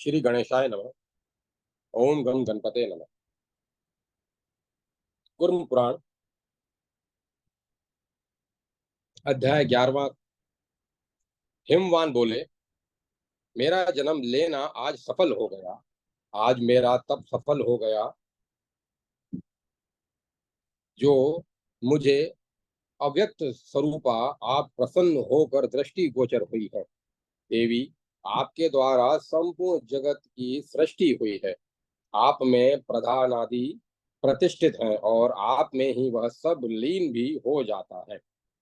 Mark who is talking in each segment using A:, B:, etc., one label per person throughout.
A: श्री गणेशाय नमः। ओम गम गणपते नमः। कुर्म पुराण अध्याय 11वां। हिमवान बोले, मेरा जन्म लेना आज सफल हो गया। आज मेरा तप सफल हो गया जो मुझे अव्यक्त स्वरूपा आप प्रसन्न होकर दृष्टि गोचर हुई है। देवी, आपके द्वारा संपूर्ण जगत की सृष्टि हुई है। आप में प्रधान आदि प्रतिष्ठित हैं और आप में ही वह सब लीन भी हो जाता है।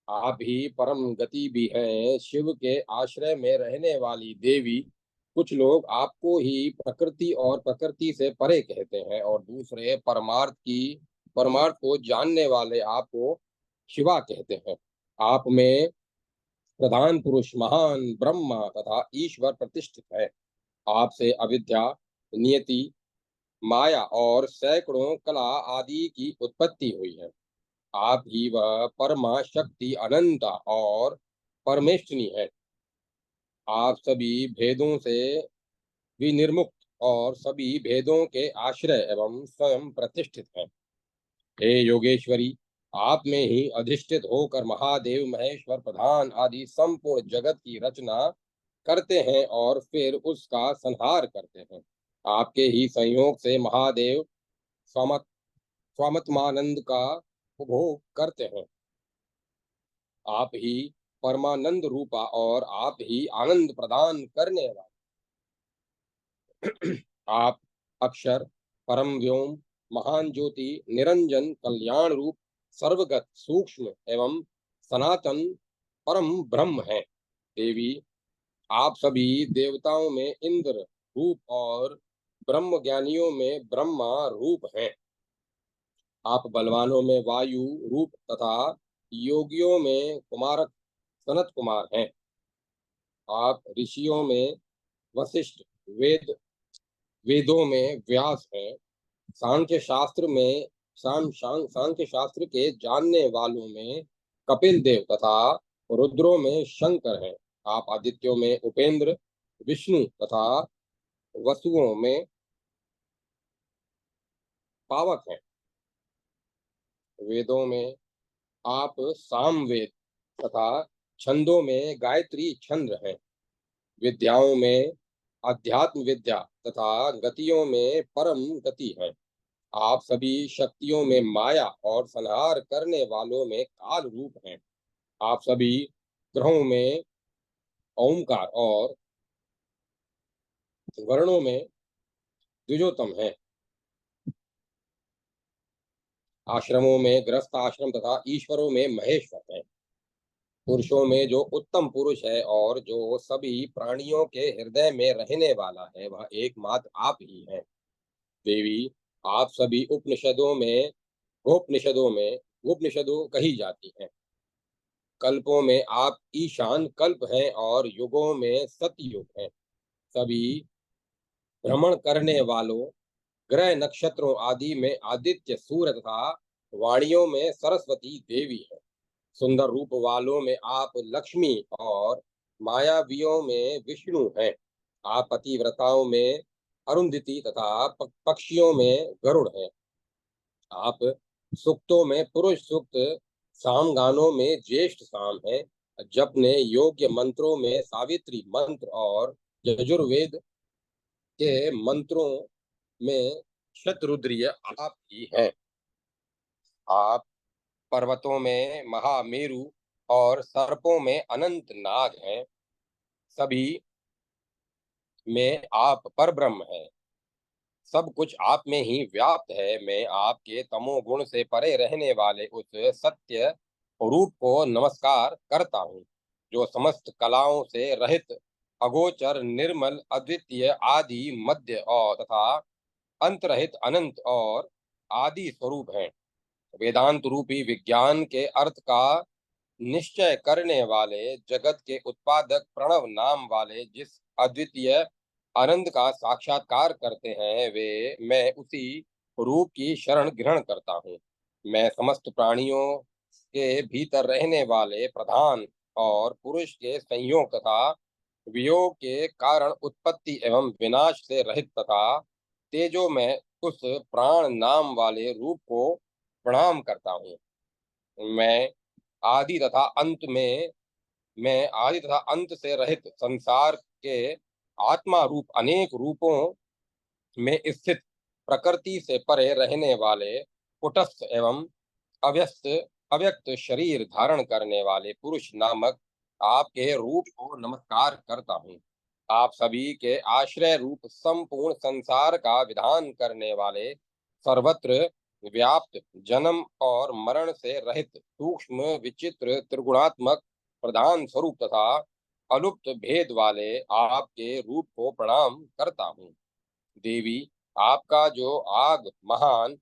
A: आप ही परम गति भी हैं। शिव के आश्रय में रहने वाली देवी, कुछ लोग आपको ही प्रकृति और प्रकृति से परे कहते हैं और दूसरे परमार्थ को जानने वाले आपको शिवा कहते हैं। आप में प्रधान पुरुष महान ब्रह्मा तथा ईश्वर प्रतिष्ठित है। आपसे अविद्या, नियति, माया और सैकड़ों कला आदि की उत्पत्ति हुई है। आप ही वह परमा शक्ति अनंता और परमेष्ठिनी है। आप सभी भेदों से विनिर्मुक्त और सभी भेदों के आश्रय एवं स्वयं प्रतिष्ठित हैं। हे योगेश्वरी, आप में ही अधिष्ठित होकर महादेव, महेश्वर, प्रधान आदि संपूर्ण जगत की रचना करते हैं और फिर उसका संहार करते हैं। आपके ही संयोग से महादेव स्वात्मानंद का उपभोग करते हैं। आप ही परमानंद रूपा और आप ही आनंद प्रदान करने वाले। आप अक्षर, परम व्योम, महान ज्योति, निरंजन, कल्याण रूप, सर्वगत, सूक्ष्म एवं सनातन परम ब्रह्म है। देवी, आप सभी देवताओं में इंद्र रूप और ब्रह्म ज्ञानियों में ब्रह्मा रूप हैं। आप बलवानों में वायु रूप तथा योगियों में कुमारक सनत कुमार हैं। आप ऋषियों में वशिष्ठ, वेदों में व्यास हैं। सांख्य शास्त्र में सांख्य शास्त्र के जानने वालों में कपिल देव तथा रुद्रों में शंकर हैं। आप आदित्यों में उपेंद्र, विष्णु तथा वसुओं में पावक हैं। वेदों में आप सामवेद तथा छंदों में गायत्री छंद हैं। विद्याओं में अध्यात्म विद्या तथा गतियों में परम गति है। आप सभी शक्तियों में माया और संहार करने वालों में काल रूप हैं। आप सभी ग्रहों में ओंकार और वर्णों में द्विजोतम हैं। आश्रमों में गृहस्थ आश्रम तथा ईश्वरों में महेश्वर हैं। पुरुषों में जो उत्तम पुरुष है और जो सभी प्राणियों के हृदय में रहने वाला है, वह एकमात्र आप ही हैं। देवी, आप सभी उपनिषदों कही जाती हैं। कल्पों में आप ईशान कल्प हैं और युगों में सतयुग हैं। सभी भ्रमण करने वालों ग्रह नक्षत्रों आदि में आदित्य, सूर्य तथा वाणियों में सरस्वती देवी है। सुंदर रूप वालों में आप लक्ष्मी और मायावियों में विष्णु हैं। आप पतिव्रताओं में अरुंधति तथा पक्षियों में गरुड़ हैं। आप सुक्तों में पुरुष सुक्त, सामगानों में ज्येष्ठ साम है। जपने योग्य मंत्रों में सावित्री मंत्र और यजुर्वेद के मंत्रों में शतरुद्रीय आप ही हैं। आप पर्वतों में महामेरु और सर्पों में अनंत नाग हैं। सभी में आप परब्रह्म हैं। सब कुछ आप में ही व्याप्त है। मैं आपके तमोगुण से परे रहने वाले उस सत्य रूप को नमस्कार करता हूँ, जो समस्त कलाओं से रहित, अगोचर, निर्मल, अद्वितीय, आदि, मध्य और तथा अंतरहित, अनंत और आदि स्वरूप है। वेदांत रूपी विज्ञान के अर्थ का निश्चय करने वाले, जगत के उत्पादक, प्रणव नाम वाले जिस अद्वितीय आनंद का साक्षात्कार करते हैं, वे मैं उसी रूप की शरण ग्रहण करता हूँ। मैं समस्त प्राणियों के भीतर रहने वाले प्रधान और पुरुष के संयोग तथा वियोग के कारण उत्पत्ति एवं विनाश से रहित तथा तेजोमय उस प्राण नाम वाले रूप को प्रणाम करता हूँ। मैं आदि तथा अंत में मैं आदि तथा अंत से रहित संसार के आत्मा रूप अनेक रूपों में स्थित प्रकृति से परे रहने वाले कुटस्थ एवं अव्यस्त अव्यक्त शरीर धारण करने वाले पुरुष नामक आपके रूप को नमस्कार करता हूँ। आप सभी के आश्रय रूप संपूर्ण संसार का विधान करने वाले सर्वत्र व्याप्त जन्म और मरण से रहित सूक्ष्म विचित्र त्रिगुणात्मक प्रधान स्वरूप तथा अलुप्त भेद वाले आपके रूप को प्रणाम करता हूँ। देवी, आपका जो आग महान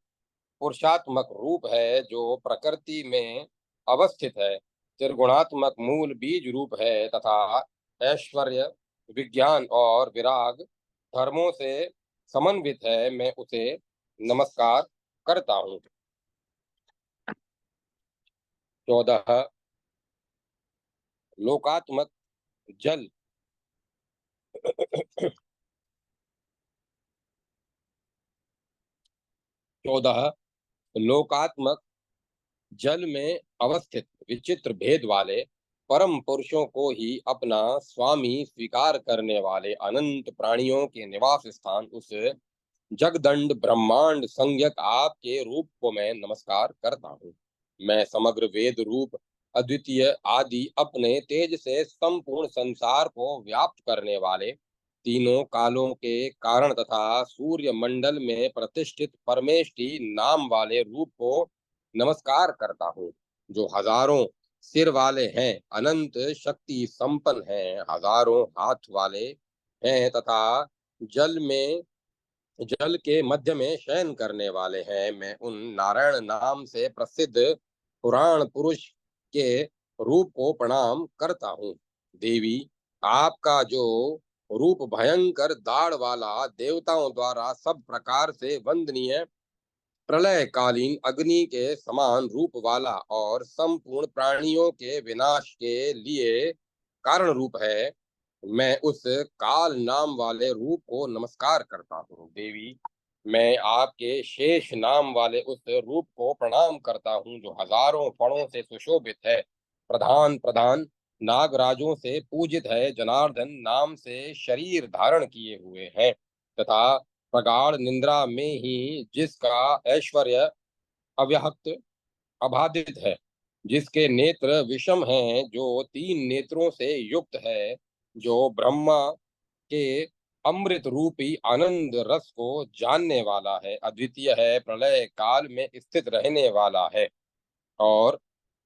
A: पुरुषात्मक रूप है, जो प्रकृति में अवस्थित है, त्रिगुणात्मक मूल बीज रूप है तथा ऐश्वर्य विज्ञान और विराग धर्मों से समन्वित है, मैं उसे नमस्कार करता हूँ। 14 लोकात्मक जल 14 लोकात्मक जल में अवस्थित विचित्र भेद वाले परम पुरुषों को ही अपना स्वामी स्वीकार करने वाले अनंत प्राणियों के निवास स्थान उस जगदंड ब्रह्मांड संज्ञक आपके रूप को मैं नमस्कार करता हूँ। मैं समग्र वेद रूप अद्वितीय आदि अपने तेज से संपूर्ण संसार को व्याप्त करने वाले तीनों कालों के कारण तथा सूर्य मंडल में प्रतिष्ठित परमेष्टि नाम वाले रूप को नमस्कार करता हूँ, जो हजारों सिर वाले हैं, अनंत शक्ति संपन्न हैं, हजारों हाथ वाले हैं तथा जल में जल के मध्य में शयन करने वाले हैं। मैं उन नारायण नाम से प्रसिद्ध पुराण पुरुष के रूप को प्रणाम करता हूँ। देवी, आपका जो रूप भयंकर दाढ़ वाला, देवताओं द्वारा सब प्रकार से वंदनीय, प्रलय कालीन अग्नि के समान रूप वाला और संपूर्ण प्राणियों के विनाश के लिए कारण रूप है, मैं उस काल नाम वाले रूप को नमस्कार करता हूँ। देवी, मैं आपके शेष नाम वाले उस रूप को प्रणाम करता हूँ, जो हजारों फणों से सुशोभित है, प्रधान प्रधान नागराजों से पूजित है, जनार्दन नाम से शरीर धारण किए हुए हैं तथा प्रगाढ़ निद्रा में ही जिसका ऐश्वर्य अव्याहत अबाधित है, जिसके नेत्र विषम हैं, जो तीन नेत्रों से युक्त है, जो ब्रह्मा के अमृत रूपी आनंद रस को जानने वाला है, अद्वितीय है, प्रलय काल में स्थित रहने वाला है और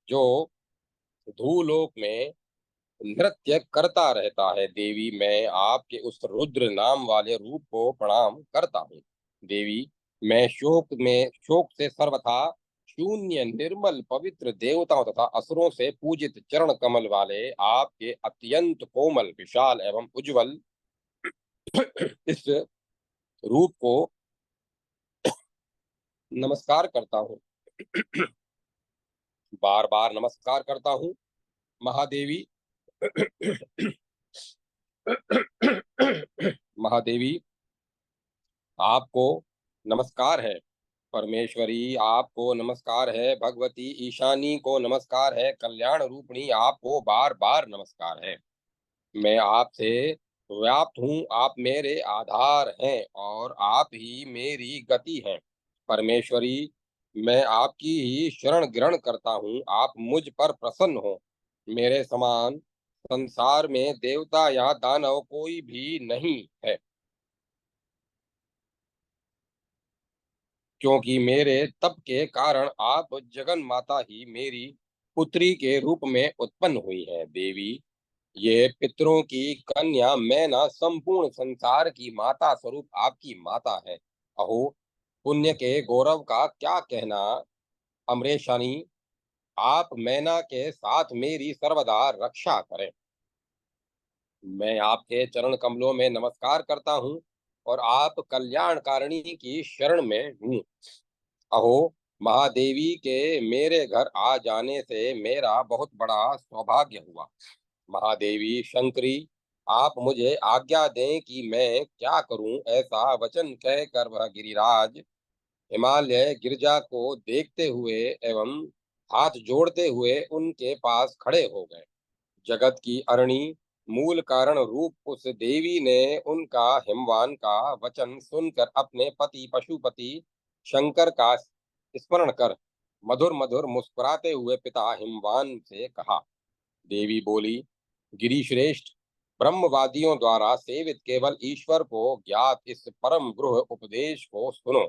A: जो धूलोक में नृत्य करता रहता है। देवी, मैं आपके उस रुद्र नाम वाले रूप को प्रणाम करता हूँ। देवी, मैं शोक से सर्वथा शून्य निर्मल पवित्र देवताओं तथा असुरों से पूजित चरण कमल वाले आपके अत्यंत कोमल विशाल एवं उज्जवल इस रूप को नमस्कार करता हूँ। बार बार नमस्कार करता हूँ। महादेवी, महादेवी, आपको नमस्कार है। परमेश्वरी, आपको नमस्कार है। भगवती ईशानी को नमस्कार है। कल्याण रूपिणी, आपको बार बार नमस्कार है। मैं आपसे व्याप्त हूँ, आप मेरे आधार हैं और आप ही मेरी गति हैं। परमेश्वरी, मैं आपकी ही शरण ग्रहण करता हूँ, आप मुझ पर प्रसन्न हो। मेरे समान संसार में देवता या दानव कोई भी नहीं है, क्योंकि मेरे तप के कारण आप जगन माता ही मेरी पुत्री के रूप में उत्पन्न हुई है। देवी, ये पितरों की कन्या मैना संपूर्ण संसार की माता स्वरूप आपकी माता है। अहो, पुण्य के गौरव का क्या कहना। अमरेशानी, आप मैना के साथ मेरी सर्वदा रक्षा करें। मैं आपके चरण कमलों में नमस्कार करता हूँ और आप कल्याणकारिणी की शरण में हूँ। अहो, महादेवी के मेरे घर आ जाने से मेरा बहुत बड़ा सौभाग्य हुआ। महादेवी शंकरी, आप मुझे आज्ञा दें कि मैं क्या करूं। ऐसा वचन कहकर वह गिरिराज हिमालय गिरजा को देखते हुए एवं हाथ जोड़ते हुए उनके पास खड़े हो गए। जगत की अरणी मूल कारण रूप उस देवी ने उनका हिमवान का वचन सुनकर अपने पति पशुपति शंकर का स्मरण कर मधुर मधुर मुस्कुराते हुए पिता हिमवान से कहा। देवी बोली, गिरिश्रेष्ठ, ब्रह्मवादियों द्वारा सेवित केवल ईश्वर को ज्ञात इस परम गृह उपदेश को सुनो।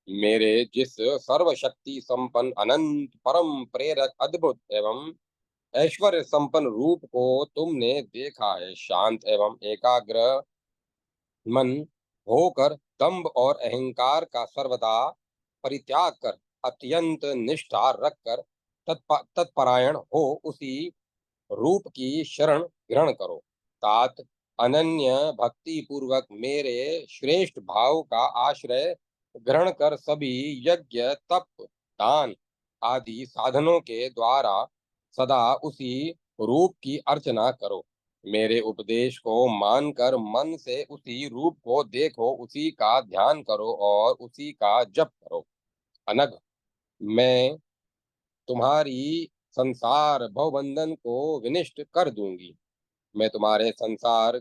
A: मेरे जिस सर्वशक्ति संपन्न अनंत परम प्रेरक अद्भुत एवं ऐश्वर्य संपन्न रूप को तुमने देखा है, शांत एवं एकाग्र मन होकर दंभ और अहंकार का सर्वदा परित्याग कर अत्यंत निष्ठा रखकर तत्परायण हो उसी रूप की शरण ग्रहण करो। तात अनन्य भक्ति पूर्वक मेरे श्रेष्ठ भाव का आश्रय ग्रहण कर सभी यज्ञ तप दान आदि साधनों के द्वारा सदा उसी रूप की अर्चना करो। मेरे उपदेश को मानकर मन से उसी रूप को देखो, उसी का ध्यान करो और उसी का जप करो। अनग, मैं तुम्हारी संसार भवबंधन को विनिष्ट कर दूंगी। मैं तुम्हारे संसार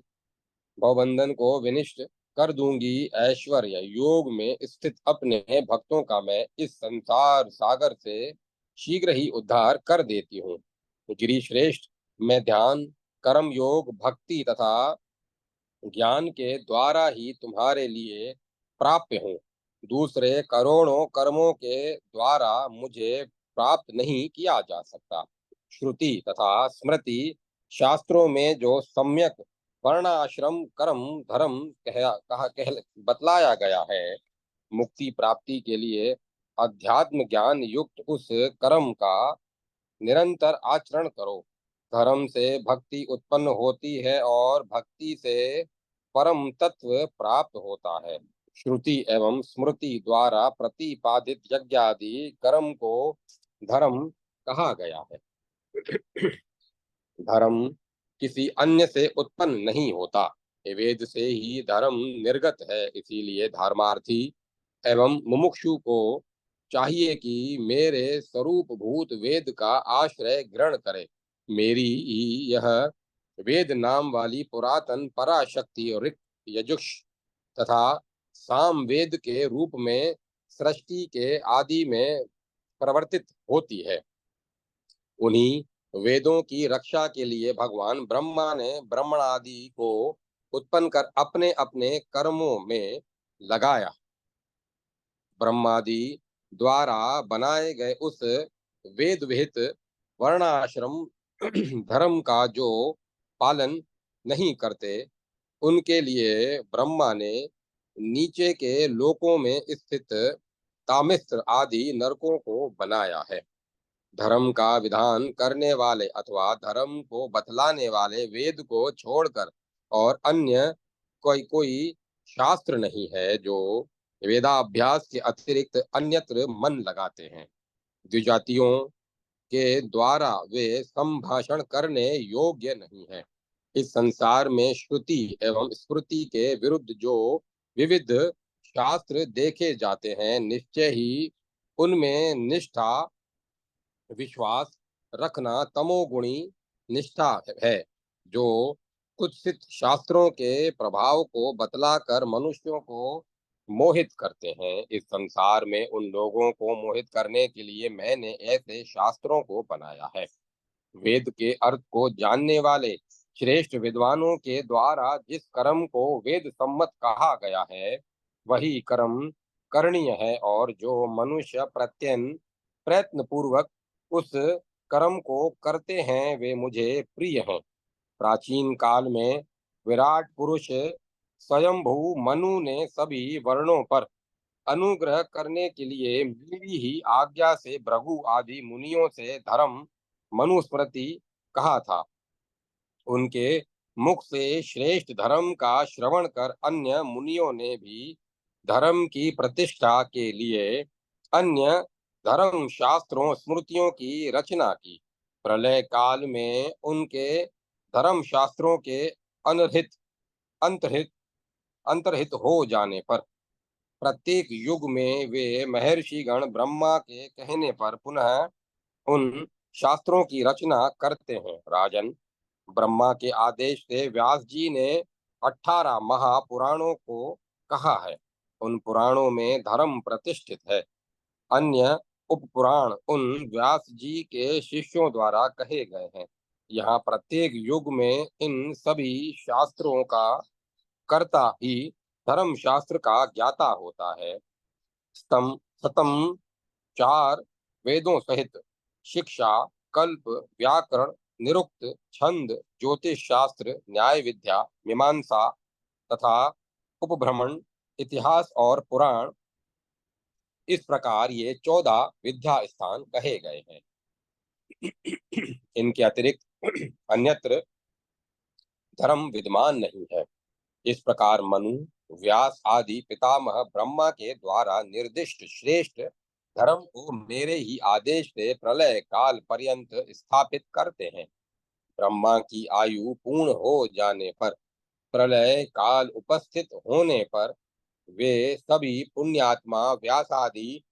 A: भवबंधन को विनिष्ट कर दूंगी। ऐश्वर्य योग में स्थित अपने भक्तों का मैं इस संसार सागर से शीघ्र ही उद्धार कर देती हूँ। गिरिश्रेष्ठ, मैं ध्यान कर्म योग भक्ति तथा ज्ञान के द्वारा ही तुम्हारे लिए प्राप्य हूँ। दूसरे करोड़ों कर्मों के द्वारा मुझे प्राप्त नहीं किया जा सकता। श्रुति तथा स्मृति शास्त्रों में जो सम्यक वर्णाश्रम कर्म धर्म बतलाया गया है, मुक्ति प्राप्ति के लिए अध्यात्म ज्ञान युक्त उस कर्म का निरंतर आचरण करो। धर्म से भक्ति उत्पन्न होती है और भक्ति से परम तत्व प्राप्त होता है। श्रुति एवं स्मृति द्वारा प्रतिपादित यज्ञादि कर्म को धर्म कहा गया है। धर्म किसी अन्य से उत्पन्न नहीं होता। ये वेद से ही धर्म निर्गत है। इसीलिए धर्मार्थी एवं मुमुक्षु को चाहिए कि मेरे स्वरूप भूत वेद का आश्रय ग्रहण करे। मेरी ही यह वेद नाम वाली पुरातन पराशक्ति ऋक् यजुष तथा साम वेद के रूप में सृष्टि के आदि में प्रवर्तित होती है। उन्हीं वेदों की रक्षा के लिए भगवान ब्रह्मा ने ब्रह्मणादि को उत्पन्न कर अपने अपने कर्मों में लगाया। ब्रह्मादि द्वारा बनाए गए उस वेद विहित वर्णाश्रम धर्म का जो पालन नहीं करते, उनके लिए ब्रह्मा ने नीचे के लोकों में स्थित तामिस्त्र आदि नरकों को बनाया है। धर्म का विधान करने वाले अथवा धर्म को बतलाने वाले वेद को छोड़कर और अन्य कोई कोई शास्त्र नहीं है जो वेदाभ्यास के अतिरिक्त अन्यत्र मन लगाते हैं। द्विजातियों के द्वारा वे संभाषण करने योग्य नहीं है। इस संसार में श्रुति एवं स्मृति के विरुद्ध जो विविध शास्त्र देखे जाते हैं, निश्चय ही उनमें निष्ठा विश्वास रखना तमोगुणी निष्ठा है, जो कुत्सित शास्त्रों के प्रभाव को बतलाकर मनुष्यों को मोहित करते हैं। इस संसार में उन लोगों को मोहित करने के लिए मैंने ऐसे शास्त्रों को बनाया है। वेद के अर्थ को जानने वाले श्रेष्ठ विद्वानों के द्वारा जिस कर्म को वेद सम्मत कहा गया है, वही कर्म करणीय है, और जो मनुष्य प्रयत्न पूर्वक उस कर्म को करते हैं वे मुझे प्रिय हैं। प्राचीन काल में विराट पुरुष स्वयंभू मनु ने सभी वर्णों पर अनुग्रह करने के लिए मेरी ही आज्ञा से भृगु आदि मुनियों से धर्म मनुस्मृति कहा था। उनके मुख से श्रेष्ठ धर्म का श्रवण कर अन्य मुनियों ने भी धर्म की प्रतिष्ठा के लिए अन्य धर्म शास्त्रों स्मृतियों की रचना की। प्रलय काल में उनके धर्म शास्त्रों के अनहित अंतरहित अंतर्हित हो जाने पर प्रत्येक युग में वे महर्षिगण ब्रह्मा के कहने पर पुनः उन शास्त्रों की रचना करते हैं। राजन, ब्रह्मा के आदेश से व्यास जी ने 18 महापुराणों को कहा है। उन पुराणों में धर्म प्रतिष्ठित है। अन्य उपपुराण उन व्यास जी के शिष्यों द्वारा कहे गए हैं। यहाँ प्रत्येक युग में इन सभी शास्त्रों का कर्ता ही धर्म शास्त्र का ज्ञाता होता है। स्तम सतम 4 वेदों सहित शिक्षा, कल्प, व्याकरण, निरुक्त, छंद, ज्योतिष शास्त्र, न्याय विद्या, मीमांसा तथा उपभ्रमण, इतिहास और पुराण, इस प्रकार ये 14 विद्या स्थान कहे गए हैं। इनके अतिरिक्त अन्यत्र धर्म विद्यमान नहीं है। इस प्रकार मनु, व्यास आदि पितामह ब्रह्मा के द्वारा निर्दिष्ट श्रेष्ठ धर्म को मेरे ही आदेश से प्रलय काल पर्यंत स्थापित करते हैं। ब्रह्मा की आयु पूर्ण हो जाने पर, प्रलय काल उपस्थित होने पर वे सभी पुण्यात्मा व्यास आदि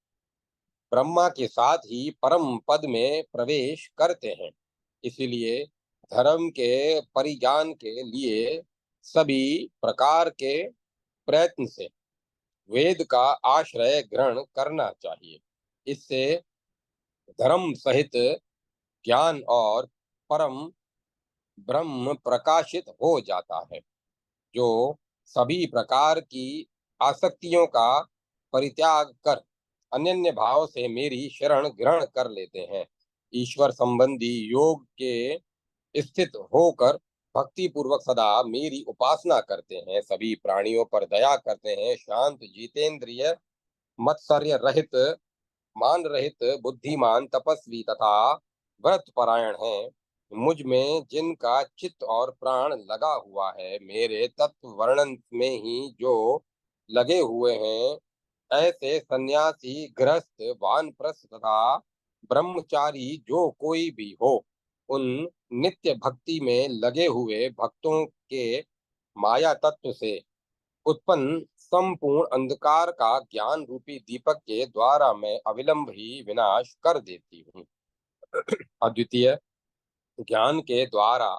A: ब्रह्मा के साथ ही परम पद में प्रवेश करते हैं। इसलिए धर्म के परिज्ञान के लिए सभी प्रकार के प्रयत्न से वेद का आश्रय ग्रहण करना चाहिए। इससे धर्म सहित ज्ञान और परम ब्रह्म प्रकाशित हो जाता है, जो सभी प्रकार की आसक्तियों का परित्याग कर अनन्य भाव से मेरी शरण ग्रहण कर लेते हैं। ईश्वर संबंधी योग के स्थित होकर भक्ति पूर्वक सदा मेरी उपासना करते हैं। सभी प्राणियों पर दया करते हैं। शांत, जितेंद्रिय, मत्सर्य रहित, मान रहित, बुद्धिमान, तपस्वी तथा व्रत परायण हैं। मुझ में जिनका चित्त और प्राण लगा हुआ है, मेरे तत्व वर्णन में ही जो लगे हुए हैं, ऐसे सन्यासी, गृहस्थ, वानप्रस्थ तथा ब्रह्मचारी जो कोई भी हो, उन नित्य भक्ति में लगे हुए भक्तों के माया तत्व से उत्पन्न संपूर्ण अंधकार का ज्ञान रूपी दीपक के द्वारा मैं अविलंब ही विनाश कर देती हूँ। अद्वितीय ज्ञान के द्वारा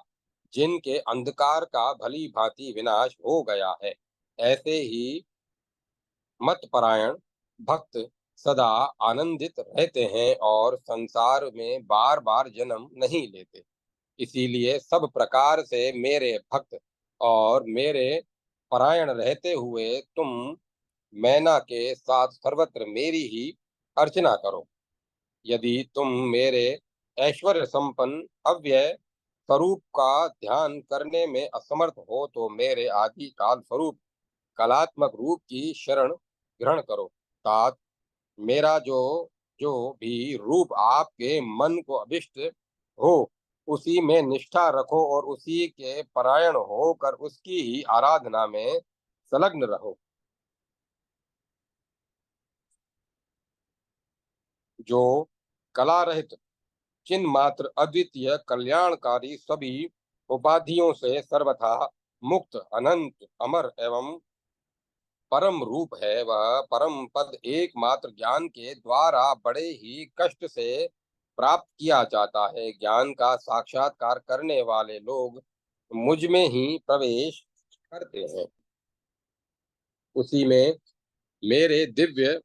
A: जिनके अंधकार का भली भांति विनाश हो गया है, ऐसे ही मतपरायण भक्त सदा आनंदित रहते हैं और संसार में बार बार जन्म नहीं लेते। इसीलिए सब प्रकार से मेरे भक्त और मेरे परायण रहते हुए तुम मैना के साथ सर्वत्र मेरी ही अर्चना करो। यदि तुम मेरे ऐश्वर्य संपन्न अव्यय स्वरूप का ध्यान करने में असमर्थ हो, तो मेरे आदि काल स्वरूप कलात्मक रूप की शरण ग्रहण करो। तात मेरा जो जो भी रूप आपके मन को अभिष्ट हो, उसी में निष्ठा रखो और उसी के परायण होकर उसकी ही आराधना में संलग्न रहो। जो कला रहित, चिन्ह मात्र, अद्वितीय, कल्याणकारी, सभी उपाधियों से सर्वथा मुक्त, अनंत, अमर एवं परम रूप है, वह परम पद एकमात्र ज्ञान के द्वारा बड़े ही कष्ट से प्राप्त किया जाता है। ज्ञान का साक्षात्कार करने वाले लोग मुझ में ही प्रवेश करते हैं। उसी में मेरे दिव्य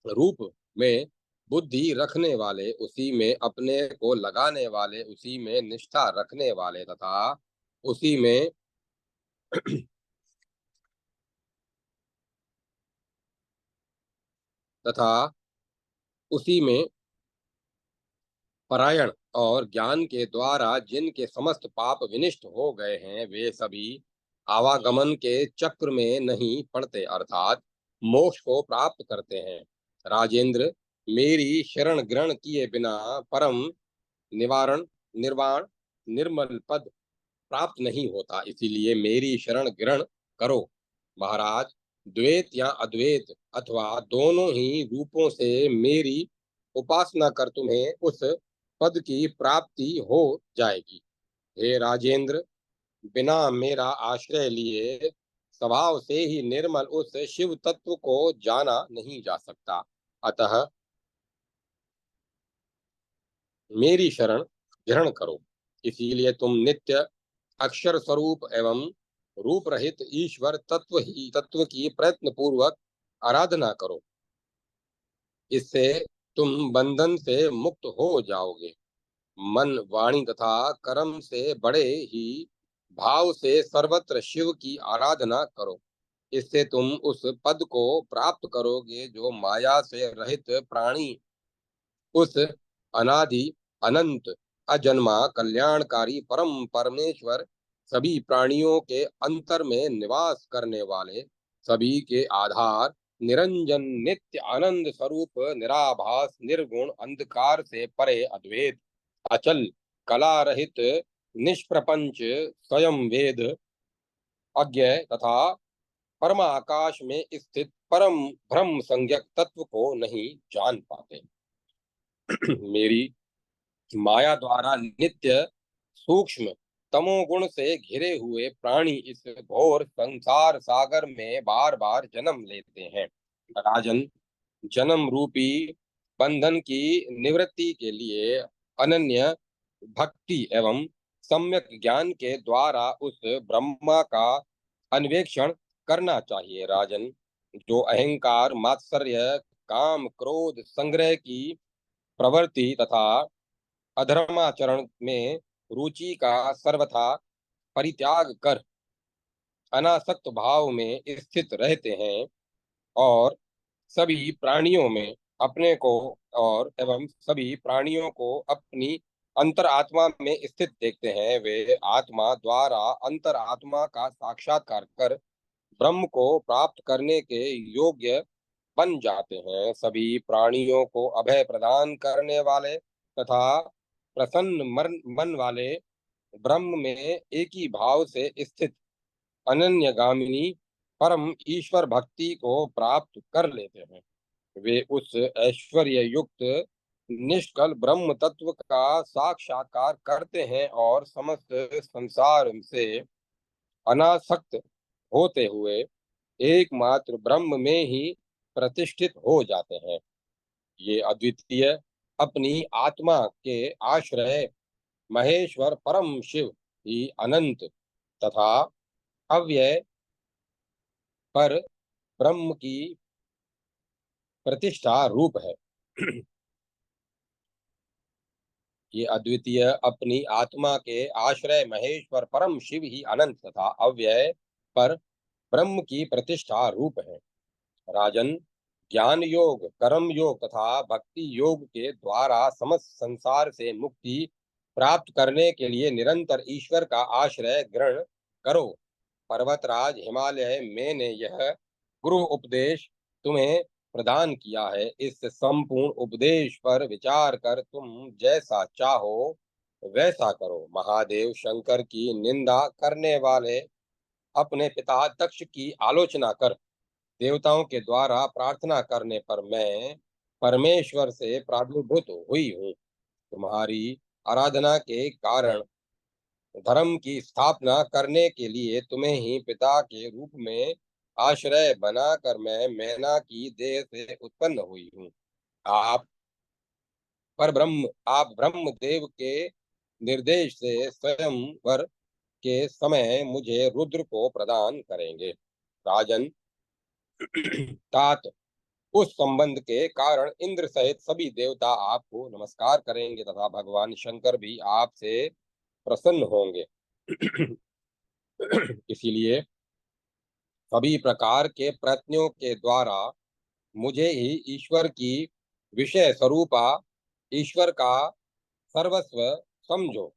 A: रूप में बुद्धि रखने वाले, उसी में अपने को लगाने वाले, उसी में निष्ठा रखने वाले तथा उसी में तथा उसी में परायण और ज्ञान के द्वारा जिनके समस्त पाप विनिष्ट हो गए हैं, वे सभी आवागमन के चक्र में नहीं पड़ते, अर्थात मोक्ष को प्राप्त करते हैं। राजेंद्र, मेरी शरण ग्रहण किए बिना परम निवारण, निर्वाण, निर्मल पद प्राप्त नहीं होता। इसीलिए मेरी शरण ग्रहण करो। महाराज, द्वैत या अद्वैत अथवा दोनों ही रूपों से मेरी उपासना कर तुम्हें उस पद की प्राप्ति हो जाएगी। हे राजेंद्र, बिना मेरा आश्रय लिए स्वभाव से ही निर्मल उस शिव तत्व को जाना नहीं जा सकता। अतः मेरी शरण ग्रहण करो। इसीलिए तुम नित्य अक्षर स्वरूप एवं रूप रहित ईश्वर तत्व की प्रयत्न पूर्वक आराधना करो। इससे तुम बंधन से मुक्त हो जाओगे। मन वाणी तथा कर्म से बड़े ही भाव से सर्वत्र शिव की आराधना करो। इससे तुम उस पद को प्राप्त करोगे जो माया से रहित प्राणी उस अनादि अनंत अजन्मा कल्याणकारी परम परमेश्वर सभी प्राणियों के अंतर में निवास करने वाले सभी के आधार निरंजन नित्य आनंद स्वरूप निराभास निर्गुण अंधकार से परे अद्वैत अचल कला रहित निष्प्रपंच स्वयं वेद अज्ञेय तथा परमाकाश में स्थित परम ब्रह्म संज्ञक तत्व को नहीं जान पाते। मेरी माया द्वारा नित्य सूक्ष्म तमोगुण से घिरे हुए प्राणी इस घोर संसार सागर में बार बार जन्म लेते हैं। राजन, जन्म रूपी बंधन की निवृत्ति के लिए अनन्य भक्ति एवं सम्यक ज्ञान के द्वारा उस ब्रह्मा का अन्वेषण करना चाहिए। राजन, जो अहंकार मात्सर्य काम क्रोध संग्रह की प्रवृत्ति तथा अधर्माचरण में रुचि का सर्वथा परित्याग कर अनासक्त भाव में स्थित रहते हैं और सभी प्राणियों में अपने को और एवं सभी प्राणियों को अपनी अंतरात्मा में स्थित देखते हैं, वे आत्मा द्वारा अंतरात्मा का साक्षात्कार कर ब्रह्म को प्राप्त करने के योग्य बन जाते हैं। सभी प्राणियों को अभय प्रदान करने वाले तथा प्रसन्न मन वाले ब्रह्म में एक ही भाव से स्थित अनन्यगामिनी परम ईश्वर भक्ति को प्राप्त कर लेते हैं। वे उस ऐश्वर्य युक्त निष्कल ब्रह्म तत्व का साक्षात्कार करते हैं और समस्त संसार से अनासक्त होते हुए एकमात्र ब्रह्म में ही प्रतिष्ठित हो जाते हैं। ये अद्वितीय अपनी आत्मा के आश्रय महेश्वर परम शिव ही अनंत तथा अव्यय पर ब्रह्म की प्रतिष्ठा रूप है। ये अद्वितीय अपनी आत्मा के आश्रय महेश्वर परम शिव ही अनंत तथा अव्यय पर ब्रह्म की प्रतिष्ठा रूप है। राजन, ज्ञान योग कर्म योग तथा भक्ति योग के द्वारा समस्त संसार से मुक्ति प्राप्त करने के लिए निरंतर ईश्वर का आश्रय ग्रहण करो। पर्वतराज हिमालय मैंने यह गुरु उपदेश तुम्हें प्रदान किया है। इस संपूर्ण उपदेश पर विचार कर तुम जैसा चाहो वैसा करो। महादेव शंकर की निंदा करने वाले अपने पिता दक्ष की आलोचना कर देवताओं के द्वारा प्रार्थना करने पर मैं परमेश्वर से प्रादुर्भूत हुई हूँ। तुम्हारी आराधना के कारण धर्म की स्थापना करने के लिए तुम्हें ही पिता के रूप में आश्रय बनाकर मैं मैना की देह से उत्पन्न हुई हूँ। आप आप ब्रह्म देव के निर्देश से स्वयंवर के समय मुझे रुद्र को प्रदान करेंगे। राजन, तात उस संबंध के कारण इंद्र सहित सभी देवता आपको नमस्कार करेंगे तथा भगवान शंकर भी आपसे प्रसन्न होंगे। इसीलिए सभी प्रकार के प्रयत्नों के द्वारा मुझे ही ईश्वर की विषय स्वरूपा ईश्वर का सर्वस्व समझो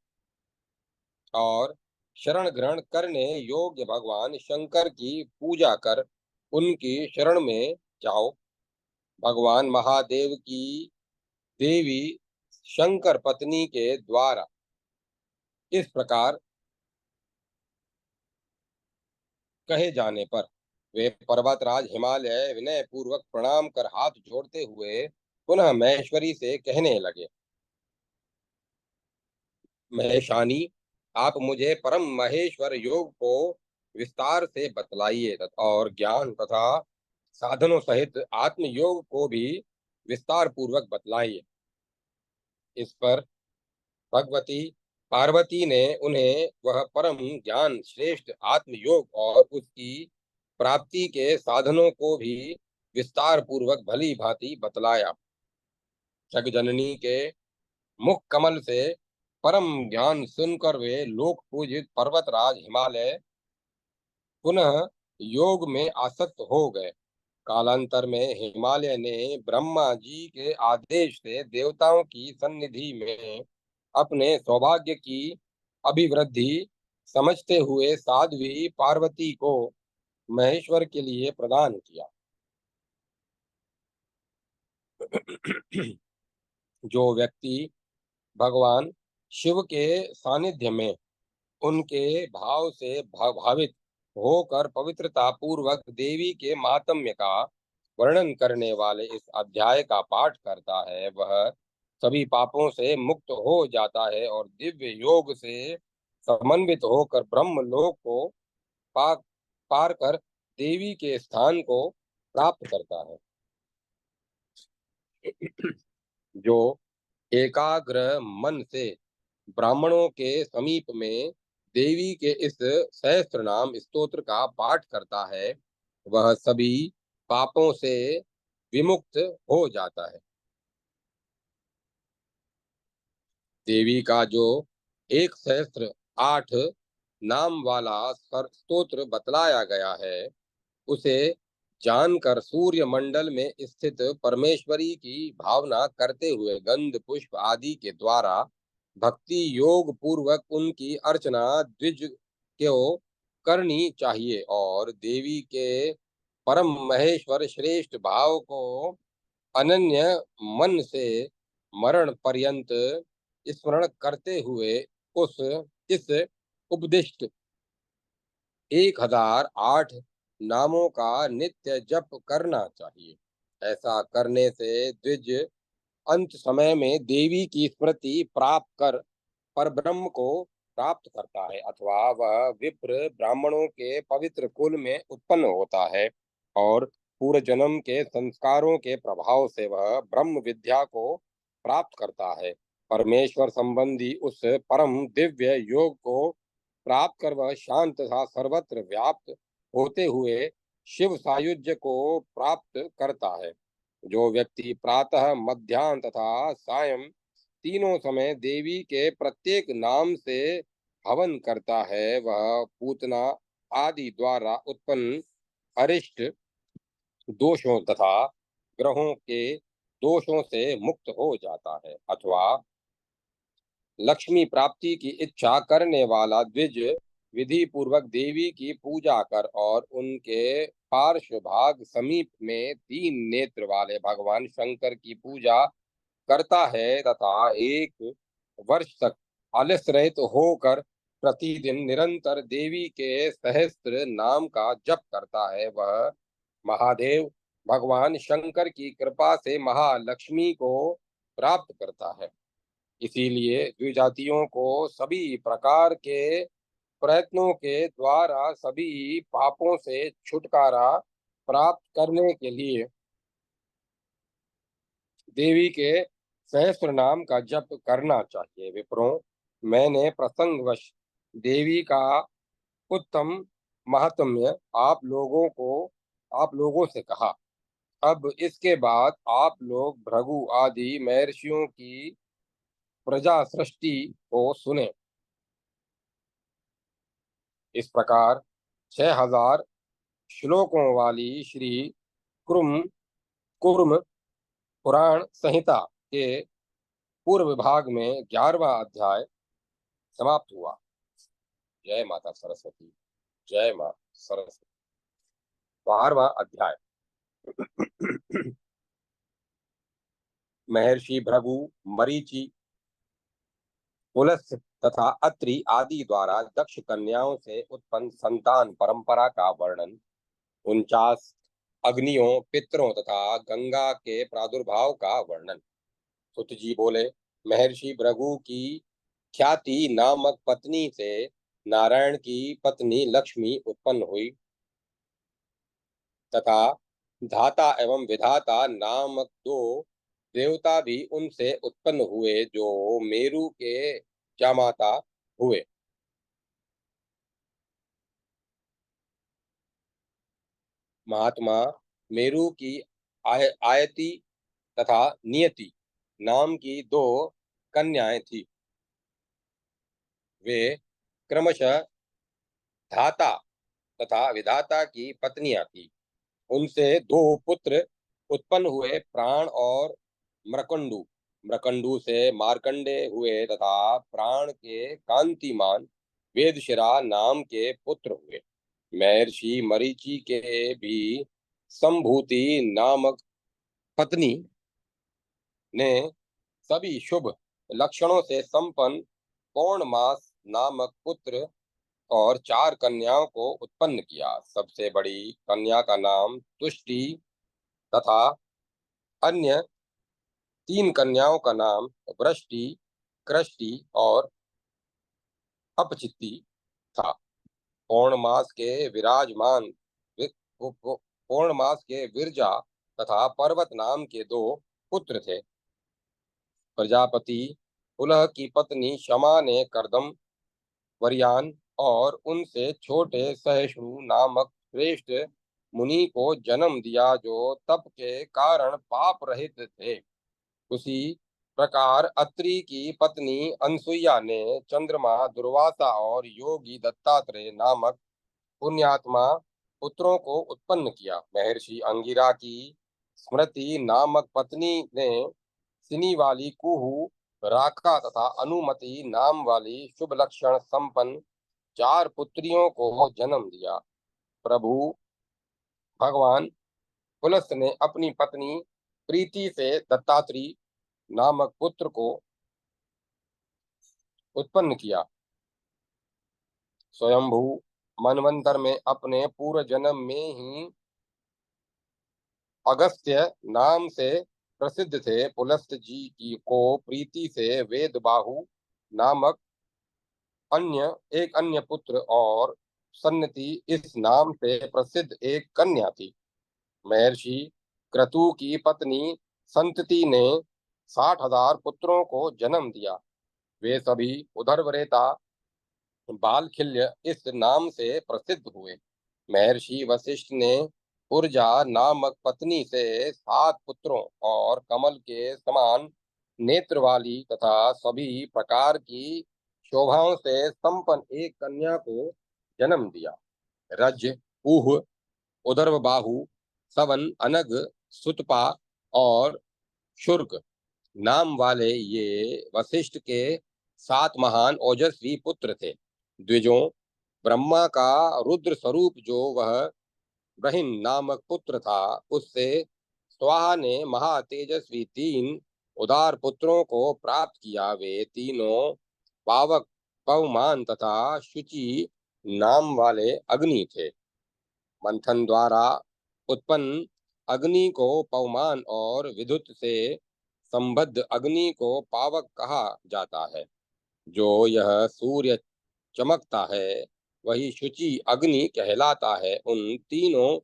A: और शरण ग्रहण करने योग्य भगवान शंकर की पूजा कर उनकी शरण में जाओ। भगवान महादेव की देवी शंकर पत्नी के द्वारा इस प्रकार कहे जाने पर वे पर्वतराज हिमालय विनय पूर्वक प्रणाम कर हाथ जोड़ते हुए पुनः महेश्वरी से कहने लगे, महेशानी, आप मुझे परम महेश्वर योग को विस्तार से बतलाइए और ज्ञान तथा साधनों सहित आत्म योग को भी विस्तार पूर्वक बतलाइए। इस पर भगवती पार्वती ने उन्हें वह परम ज्ञान श्रेष्ठ आत्मयोग और उसकी प्राप्ति के साधनों को भी विस्तार पूर्वक भली भांति बतलाया। जगजननी के मुख कमल से परम ज्ञान सुनकर वे लोक पूजित पर्वतराज हिमालय पुनः योग में आसक्त हो गए। कालांतर में हिमालय ने ब्रह्मा जी के आदेश से देवताओं की सन्निधि में अपने सौभाग्य की अभिवृद्धि समझते हुए साध्वी पार्वती को महेश्वर के लिए प्रदान किया। जो व्यक्ति भगवान शिव के सानिध्य में उनके भाव से भावित होकर पवित्रता पूर्वक देवी के महात्म्य का वर्णन करने वाले इस अध्याय का पाठ करता है, वह सभी पापों से मुक्त हो जाता है और दिव्य योग से समन्वित होकर ब्रह्म लोक को पा पार कर देवी के स्थान को प्राप्त करता है। जो एकाग्र मन से ब्राह्मणों के समीप में देवी के इस सहस्त्र नाम स्तोत्र का पाठ करता है, वह सभी पापों से विमुक्त हो जाता है। देवी का जो 108 नाम वाला स्तोत्र बतलाया गया है, उसे जानकर सूर्य मंडल में स्थित परमेश्वरी की भावना करते हुए गंध पुष्प आदि के द्वारा भक्ति योग पूर्वक उनकी अर्चना द्विज को करनी चाहिए और देवी के परम महेश्वर श्रेष्ठ भाव को अनन्य मन से मरण पर्यंत स्मरण करते हुए उस इस उपदिष्ट 1008 नामों का नित्य जप करना चाहिए। ऐसा करने से द्विज अंत समय में देवी की स्मृति प्राप्त कर परब्रह्म को प्राप्त करता है, अथवा वह विप्र ब्राह्मणों के पवित्र कुल में उत्पन्न होता है और पूर्व जन्म के संस्कारों के प्रभाव से वह ब्रह्म विद्या को प्राप्त करता है। परमेश्वर संबंधी उस परम दिव्य योग को प्राप्त कर वह शांत तथा सर्वत्र व्याप्त होते हुए शिव सायुज्य को प्राप्त करता है। जो व्यक्ति प्रातः मध्याह्न तथा सायं तीनों समय देवी के प्रत्येक नाम से हवन करता है, वह पूतना आदि द्वारा उत्पन्न अरिष्ट दोषों तथा ग्रहों के दोषों से मुक्त हो जाता है। अथवा लक्ष्मी प्राप्ति की इच्छा करने वाला द्विज विधि पूर्वक देवी की पूजा कर और उनके पार्श्व भाग समीप में 3 नेत्र वाले भगवान शंकर की पूजा करता है तथा 1 वर्ष तक आलस्य रहित होकर प्रतिदिन निरंतर देवी के सहस्त्र नाम का जप करता है, वह महादेव भगवान शंकर की कृपा से महालक्ष्मी को प्राप्त करता है। इसीलिए द्विजातियों को सभी प्रकार के प्रयत्नों के द्वारा सभी पापों से छुटकारा प्राप्त करने के लिए देवी के सहस्त्र नाम का जप करना चाहिए। विप्रों, मैंने प्रसंगवश देवी का उत्तम महात्म्य आप लोगों से कहा। अब इसके बाद आप लोग भृगु आदि महर्षियों की प्रजा सृष्टि को सुने। इस प्रकार 6000 श्लोकों वाली श्री कुर्म कुर्म पुराण संहिता के पूर्व भाग में 11वां अध्याय समाप्त हुआ। जय माता सरस्वती। जय मां सरस्वती। 12वां अध्याय। महर्षि भृगु, मरीचि, पुलस्त्य तथा अत्रि आदि द्वारा दक्ष कन्याओं से उत्पन्न संतान परंपरा का वर्णन, 49 अग्नियों, पितरों तथा गंगा के प्रादुर्भाव का वर्णन। सुत जी बोले, महर्षि भृगु की ख्याति नामक पत्नी से नारायण की पत्नी लक्ष्मी उत्पन्न हुई तथा धाता एवं विधाता नामक दो देवता भी उनसे उत्पन्न हुए जो मेरु के जामाता हुए। महात्मा मेरु की आयति तथा नियति नाम की दो कन्याएं थी। वे क्रमशः धाता तथा विधाता की पत्नियां थी। उनसे दो पुत्र उत्पन्न हुए, प्राण और मृकंडू। मृकंडू से मार्कंडे हुए तथा प्राण के कांतिमान वेदशिरा नाम के पुत्र हुए। महर्षि मरीचि के भी संभूति नामक पत्नी ने सभी शुभ लक्षणों से संपन्न पौर्णमास नामक पुत्र और चार कन्याओं को उत्पन्न किया। सबसे बड़ी कन्या का नाम तुष्टि तथा अन्य तीन कन्याओं का नाम वृष्टि, कृष्टि और अपचित्ति था। पौर्णमास के विराजमान पौर्णमास के विरजा तथा पर्वत नाम के दो पुत्र थे। प्रजापति पुलह की पत्नी क्षमा ने कर्दम, वरयान और उनसे छोटे सहिष्णु नामक श्रेष्ठ मुनि को जन्म दिया जो तप के कारण पाप रहित थे। उसी प्रकार अत्रि की पत्नी अनसुईया ने चंद्रमा दुर्वासा और योगी दत्तात्रेय नामक पुण्यात्मा पुत्रों को उत्पन्न किया। महर्षि अंगिरा की स्मृति नामक पत्नी ने सिनी वाली कुहू, राका तथा अनुमति नाम वाली शुभ लक्षण संपन्न चार पुत्रियों को जन्म दिया। प्रभु भगवान पुलस्त ने अपनी पत्नी प्रीति से दत्तात्रेय नामक पुत्र को उत्पन्न किया। स्वयंभू मनवंतर में अपने पूर्व जन्म में ही अगस्त्य नाम से प्रसिद्ध थे। पुलस्त जी की को प्रीति से वेदबाहु नामक एक अन्य पुत्र और सन्नति इस नाम से प्रसिद्ध एक कन्या थी। महर्षि क्रतु की पत्नी संतति ने 60,000 पुत्रों को जन्म दिया। वे सभी उदरवरेता बालखिल्य इस नाम से प्रसिद्ध हुए। महर्षि वशिष्ठ ने ऊर्जा नामक पत्नी से 7 पुत्रों और कमल के समान नेत्र वाली तथा सभी प्रकार की शोभाओं से संपन्न एक कन्या को जन्म दिया। रज, ऊह, उदर्वबाहु, सवन, अनग, सुतपा और शुर्क नाम वाले ये वशिष्ठ के 7 महान ओजस्वी पुत्र थे। द्विजों ब्रह्मा का रुद्र स्वरूप जो वह ब्रहिन नामक पुत्र था, उससे स्वाहा ने महातेजस्वी 3 उदार पुत्रों को प्राप्त किया। वे तीनों पावक, पवमान तथा शुचि नाम वाले अग्नि थे। मंथन द्वारा उत्पन्न अग्नि को पवमान और विद्युत से संबद्ध अग्नि को पावक कहा जाता है। जो यह सूर्य चमकता है वही शुचि अग्नि कहलाता है। उन तीनों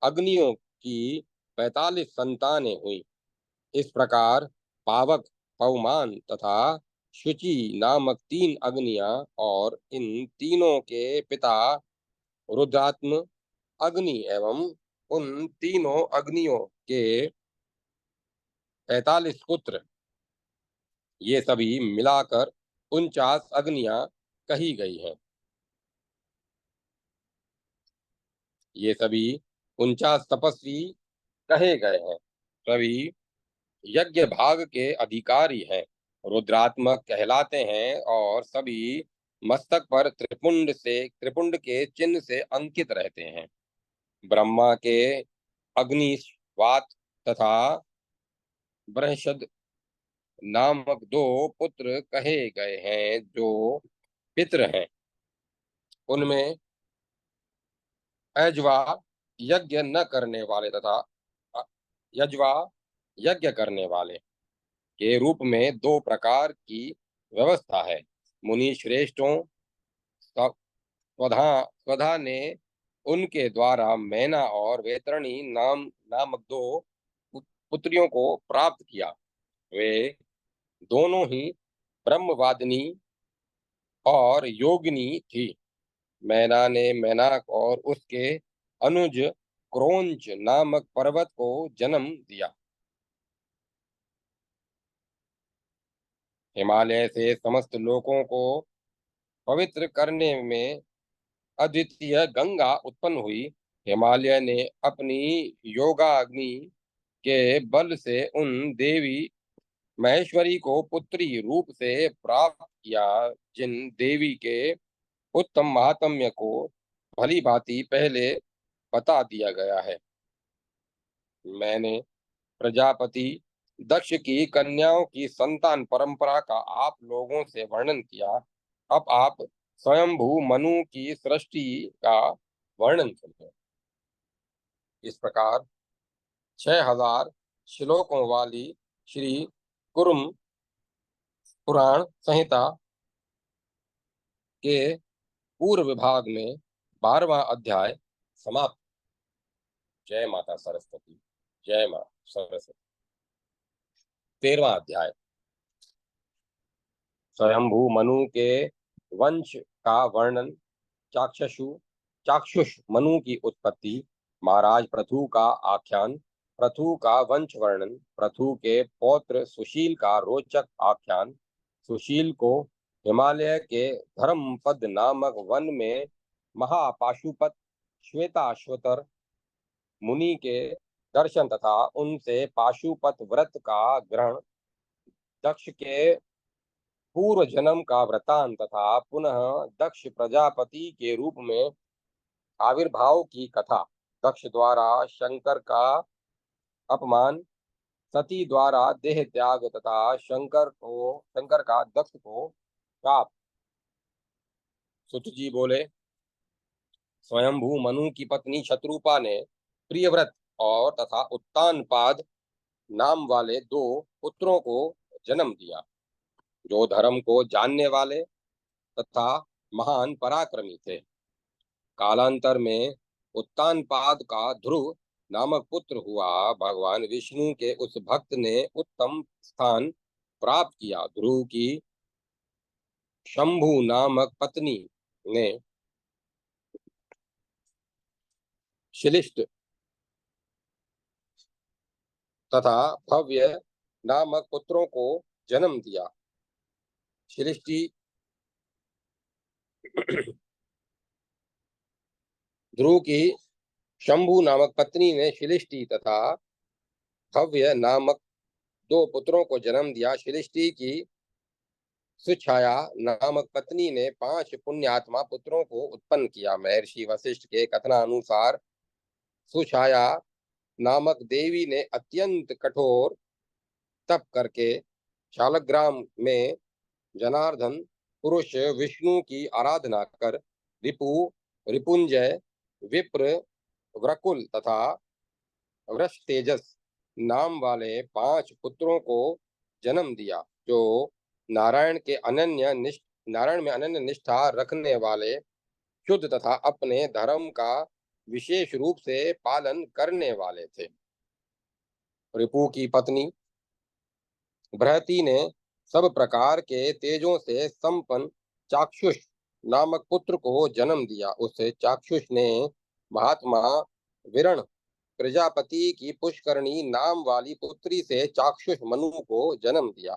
A: अग्नियों की 45 संतानें हुई। इस प्रकार पावक, पवमान तथा शुचि नामक 3 अग्नियां और इन तीनों के पिता रुद्रात्म अग्नि एवं उन तीनों अग्नियों के 45 पुत्र, ये सभी मिलाकर 49 अग्नियां कही गई हैं। ये सभी 49 तपस्वी कहे गए हैं। सभी यज्ञ भाग के अधिकारी हैं, रुद्रात्मक कहलाते हैं और सभी मस्तक पर त्रिपुंड के चिन्ह से अंकित रहते हैं। ब्रह्मा के अग्निवात तथा बृहस्पति नामक 2 पुत्र कहे गए हैं जो पितृ हैं। उनमें अजवा यज्ञ न करने वाले तथा यजवा यज्ञ करने वाले के रूप में 2 प्रकार की व्यवस्था है। मुनि श्रेष्ठों स्वधा ने उनके द्वारा मैना और वैतरणी नामक दो पुत्रियों को प्राप्त किया। वे दोनों ही ब्रह्मवादिनी और योगिनी थी। मैना ने मेनाक और उसके अनुज क्रोंच नामक पर्वत को जन्म दिया। हिमालय से समस्त लोकों को पवित्र करने में अद्वितीय गंगा उत्पन्न हुई। हिमालय ने अपनी योगाग्नि के बल से उन देवी महेश्वरी को पुत्री रूप से प्राप्त किया, जिन देवी के उत्तम महात्म्य को भली भांति पहले बता दिया गया है। मैंने प्रजापति दक्ष की कन्याओं की संतान परंपरा का आप लोगों से वर्णन किया। अब आप स्वयंभू मनु की सृष्टि का वर्णन करें। इस प्रकार 6000 श्लोकों वाली श्री कुरुम पुराण संहिता के पूर्व विभाग में 12वां अध्याय समाप्त। जय माता सरस्वती। जय मां सरस्वती। 13वां अध्याय स्वयंभू मनु के वंश का वर्णन। चाक्षुष मनु की उत्पत्ति। महाराज पृथु का आख्यान। पृथु का वंश वर्णन। पृथु के पौत्र सुशील का रोचक आख्यान। सुशील को हिमालय के धर्मपद नामक वन में महापाशुपत श्वेताश्वतर मुनि के दर्शन तथा उनसे पाशुपत व्रत का ग्रहण, दक्ष के पूर्व जन्म का वृतांत तथा पुनः दक्ष प्रजापति के रूप में आविर्भाव की कथा, दक्ष द्वारा शंकर का अपमान, सती द्वारा देह त्याग तथा शंकर का दक्ष को शाप। सुत जी बोले, स्वयंभू मनु की पत्नी शत्रुपा ने प्रियव्रत और तथा उत्तानपाद नाम वाले दो पुत्रों को जन्म दिया, जो धर्म को जानने वाले तथा महान पराक्रमी थे। कालांतर में उत्तानपाद का ध्रुव नामक पुत्र हुआ। भगवान विष्णु के उस भक्त ने उत्तम स्थान प्राप्त किया। ध्रुव की शंभु नामक पत्नी ने शिलिष्ट तथा भव्य नामक पुत्रों को जन्म दिया। शिलिष्टि ध्रुव की शंभु नामक पत्नी ने शिलिष्टि तथा भव्य नामक दो पुत्रों को जन्म दिया। शिलिष्टि की सुछाया नामक पत्नी ने 5 पुण्यात्मा पुत्रों को उत्पन्न किया। महर्षि वशिष्ठ के कथनानुसार सुछाया नामक देवी ने अत्यंत कठोर तप करके शालग्राम में जनार्दन पुरुष विष्णु की आराधना कर रिपुंजय, विप्र, व्रकुल तथा वृषतेजस नाम वाले 5 पुत्रों को जन्म दिया, जो नारायण में अनन्य निष्ठा रखने वाले, शुद्ध तथा अपने धर्म का विशेष रूप से पालन करने वाले थे। रिपु की पत्नी बृहति ने सब प्रकार के तेजों से संपन्न चाक्षुष नामक पुत्र को जन्म दिया। उस चाक्षुष ने महात्मा विरण प्रजापति की पुष्करणी नाम वाली पुत्री से चाक्षुष मनु को जन्म दिया।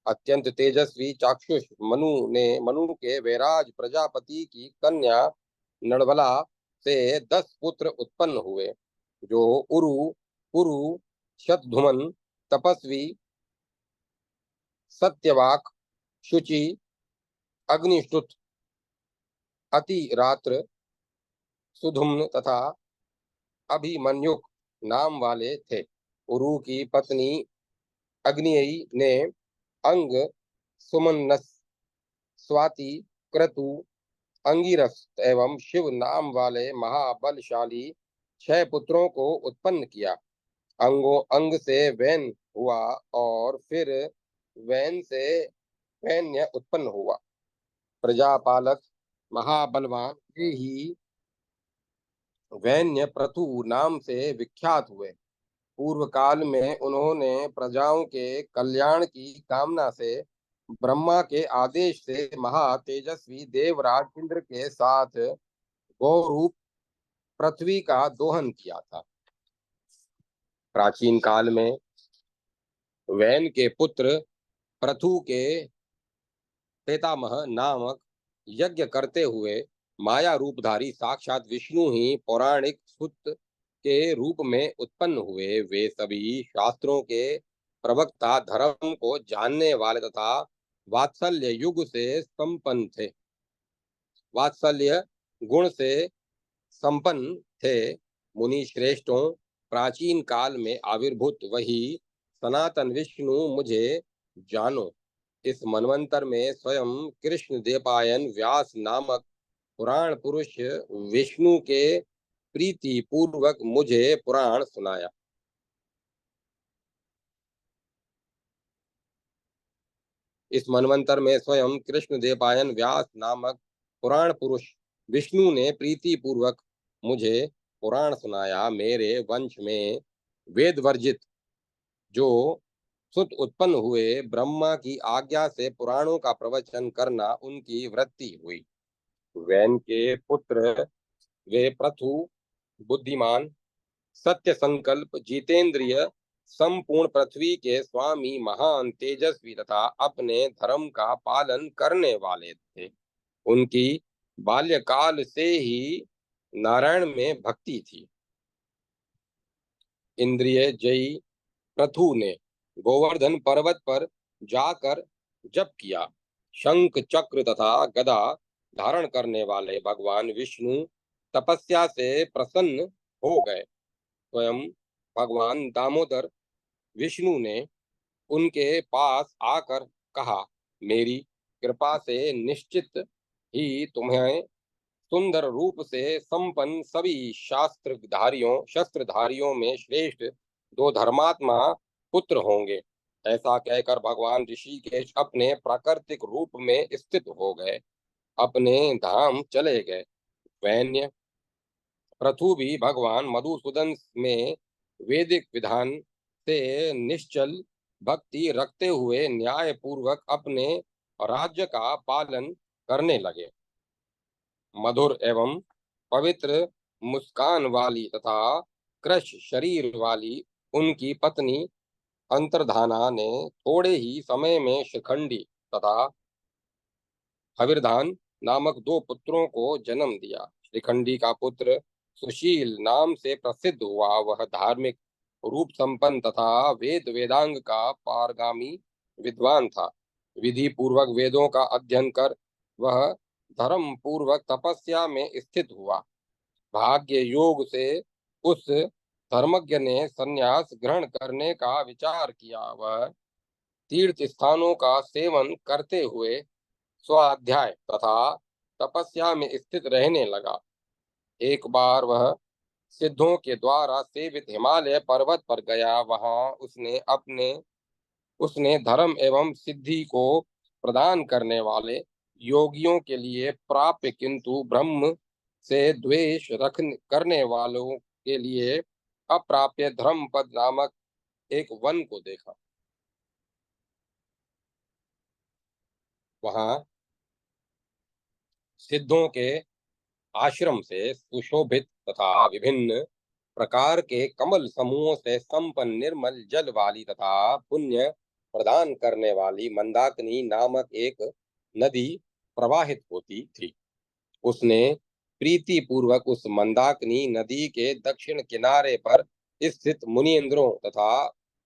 A: अत्यंत तेजस्वी चाक्षुष मनु के वैराज प्रजापति की कन्या नड़बला से 10 पुत्र उत्पन्न हुए, जो उरु, पुरु, शतधुमन, तपस्वी, सत्यवाक, शुचि, अग्निष्टुत, अतिरात्र, सुधुम्न तथा अभिमन्युक नाम वाले थे। उरु की पत्नी अग्नियी ने अंग, सुमनस, स्वाति, क्रतु, अंगिरस एवं शिव नाम वाले महाबलशाली 6 पुत्रों को उत्पन्न किया। अंग से वैन हुआ और फिर वैन से वैन्य उत्पन्न हुआ। प्रजापालक महाबलवान ये ही वैन्य प्रथु नाम से विख्यात हुए। पूर्व काल में उन्होंने प्रजाओं के कल्याण की कामना से ब्रह्मा के आदेश से महा तेजस्वी देवराज इंद्र के साथ गौरूप पृथ्वी का दोहन किया था। प्राचीन काल में वैन के पुत्र पृथु के पितामह नामक यज्ञ करते हुए माया रूपधारी साक्षात विष्णु ही पौराणिक सुत के रूप में उत्पन्न हुए। वे सभी शास्त्रों के प्रवक्ता, धर्म को जानने वाले तथा वात्सल्य युग से संपन्न थे, वात्सल्य गुण से संपन्न थे। मुनि श्रेष्ठों, प्राचीन काल में आविर्भूत वही सनातन विष्णु मुझे जानो। इस मनवंतर में स्वयं कृष्ण देवपायन व्यास नामक पुराण पुरुष विष्णु के प्रीति पूर्वक मुझे पुराण सुनाया। इस मनवंतर में स्वयं कृष्ण देवपायन व्यास नामक पुराण पुरुष विष्णु ने प्रीति पूर्वक मुझे पुराण सुनाया। मेरे वंश में वेद वर्जित जो सुत उत्पन्न हुए, ब्रह्मा की आज्ञा से पुराणों का प्रवचन करना उनकी वृत्ति हुई। वैन के पुत्र वे पृथु बुद्धिमान, सत्य संकल्प, जितेंद्रिय, संपूर्ण पृथ्वी के स्वामी, महान तेजस्वी तथा अपने धर्म का पालन करने वाले थे। उनकी बाल्यकाल से ही नारायण में भक्ति थी। इंद्रिय जयी पृथु ने गोवर्धन पर्वत पर जाकर जप किया। शंख चक्र तथा गदा धारण करने वाले भगवान विष्णु तपस्या से प्रसन्न हो गए। स्वयं भगवान दामोदर विष्णु ने उनके पास आकर कहा, मेरी कृपा से निश्चित ही तुम्हें सुंदर रूप से संपन्न सभी शस्त्रधारियों में श्रेष्ठ दो धर्मात्मा पुत्र होंगे। ऐसा कहकर भगवान ऋषिकेश अपने प्राकृतिक रूप में स्थित हो गए, अपने धाम चले गए। वैन्य पृथु भी भगवान मधुसूदन में वैदिक विधान से निश्चल भक्ति रखते हुए न्याय पूर्वक अपने राज्य का पालन करने लगे। मधुर एवं पवित्र मुस्कान वाली तथा कृश शरीर वाली उनकी पत्नी अंतर्धाना ने थोड़े ही समय में शिखंडी तथा हविर्धान नामक दो पुत्रों को जन्म दिया। शिखंडी का पुत्र सुशील नाम से प्रसिद्ध हुआ। वह धार्मिक रूप संपन्न तथा वेदांग का पारगामी विद्वान था। विधि पूर्वक वेदों का अध्ययन कर वह धर्म पूर्वक तपस्या में स्थित हुआ। भाग्य योग से उस धर्मज्ञ ने संन्यास ग्रहण करने का विचार किया। वह तीर्थ स्थानों का सेवन करते हुए स्वाध्याय तथा तपस्या में स्थित रहने लगा। एक बार वह सिद्धों के द्वारा सेवित हिमालय पर्वत पर गया। वहां उसने धर्म एवं सिद्धि को प्रदान करने वाले योगियों के लिए प्राप्य किंतु ब्रह्म से द्वेष करने वालों के लिए अप्राप्य धर्मपद नामक एक वन को देखा। वहां सिद्धों के आश्रम से सुशोभित तथा विभिन्न प्रकार के कमल समूहों से संपन्न निर्मल जल वाली तथा पुण्य प्रदान करने वाली मंदाकिनी नामक एक नदी प्रवाहित होती थी। उसने प्रीति पूर्वक उस मंदाकिनी नदी के दक्षिण किनारे पर स्थित मुनीन्द्रों तथा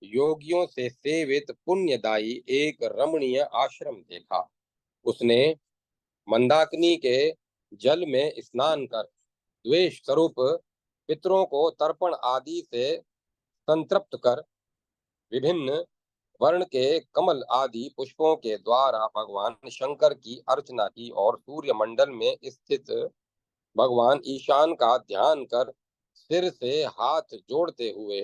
A: योगियों से सेवित पुण्यदायी एक रमणीय आश्रम देखा। उसने मंदाकिनी के जल में स्नान कर द्वेष स्वरूप पितरों को तर्पण आदि से संतृप्त कर विभिन्न वर्ण के कमल आदि पुष्पों के द्वारा भगवान शंकर की अर्चना की और सूर्य मंडल में स्थित भगवान ईशान का ध्यान कर सिर से हाथ जोड़ते हुए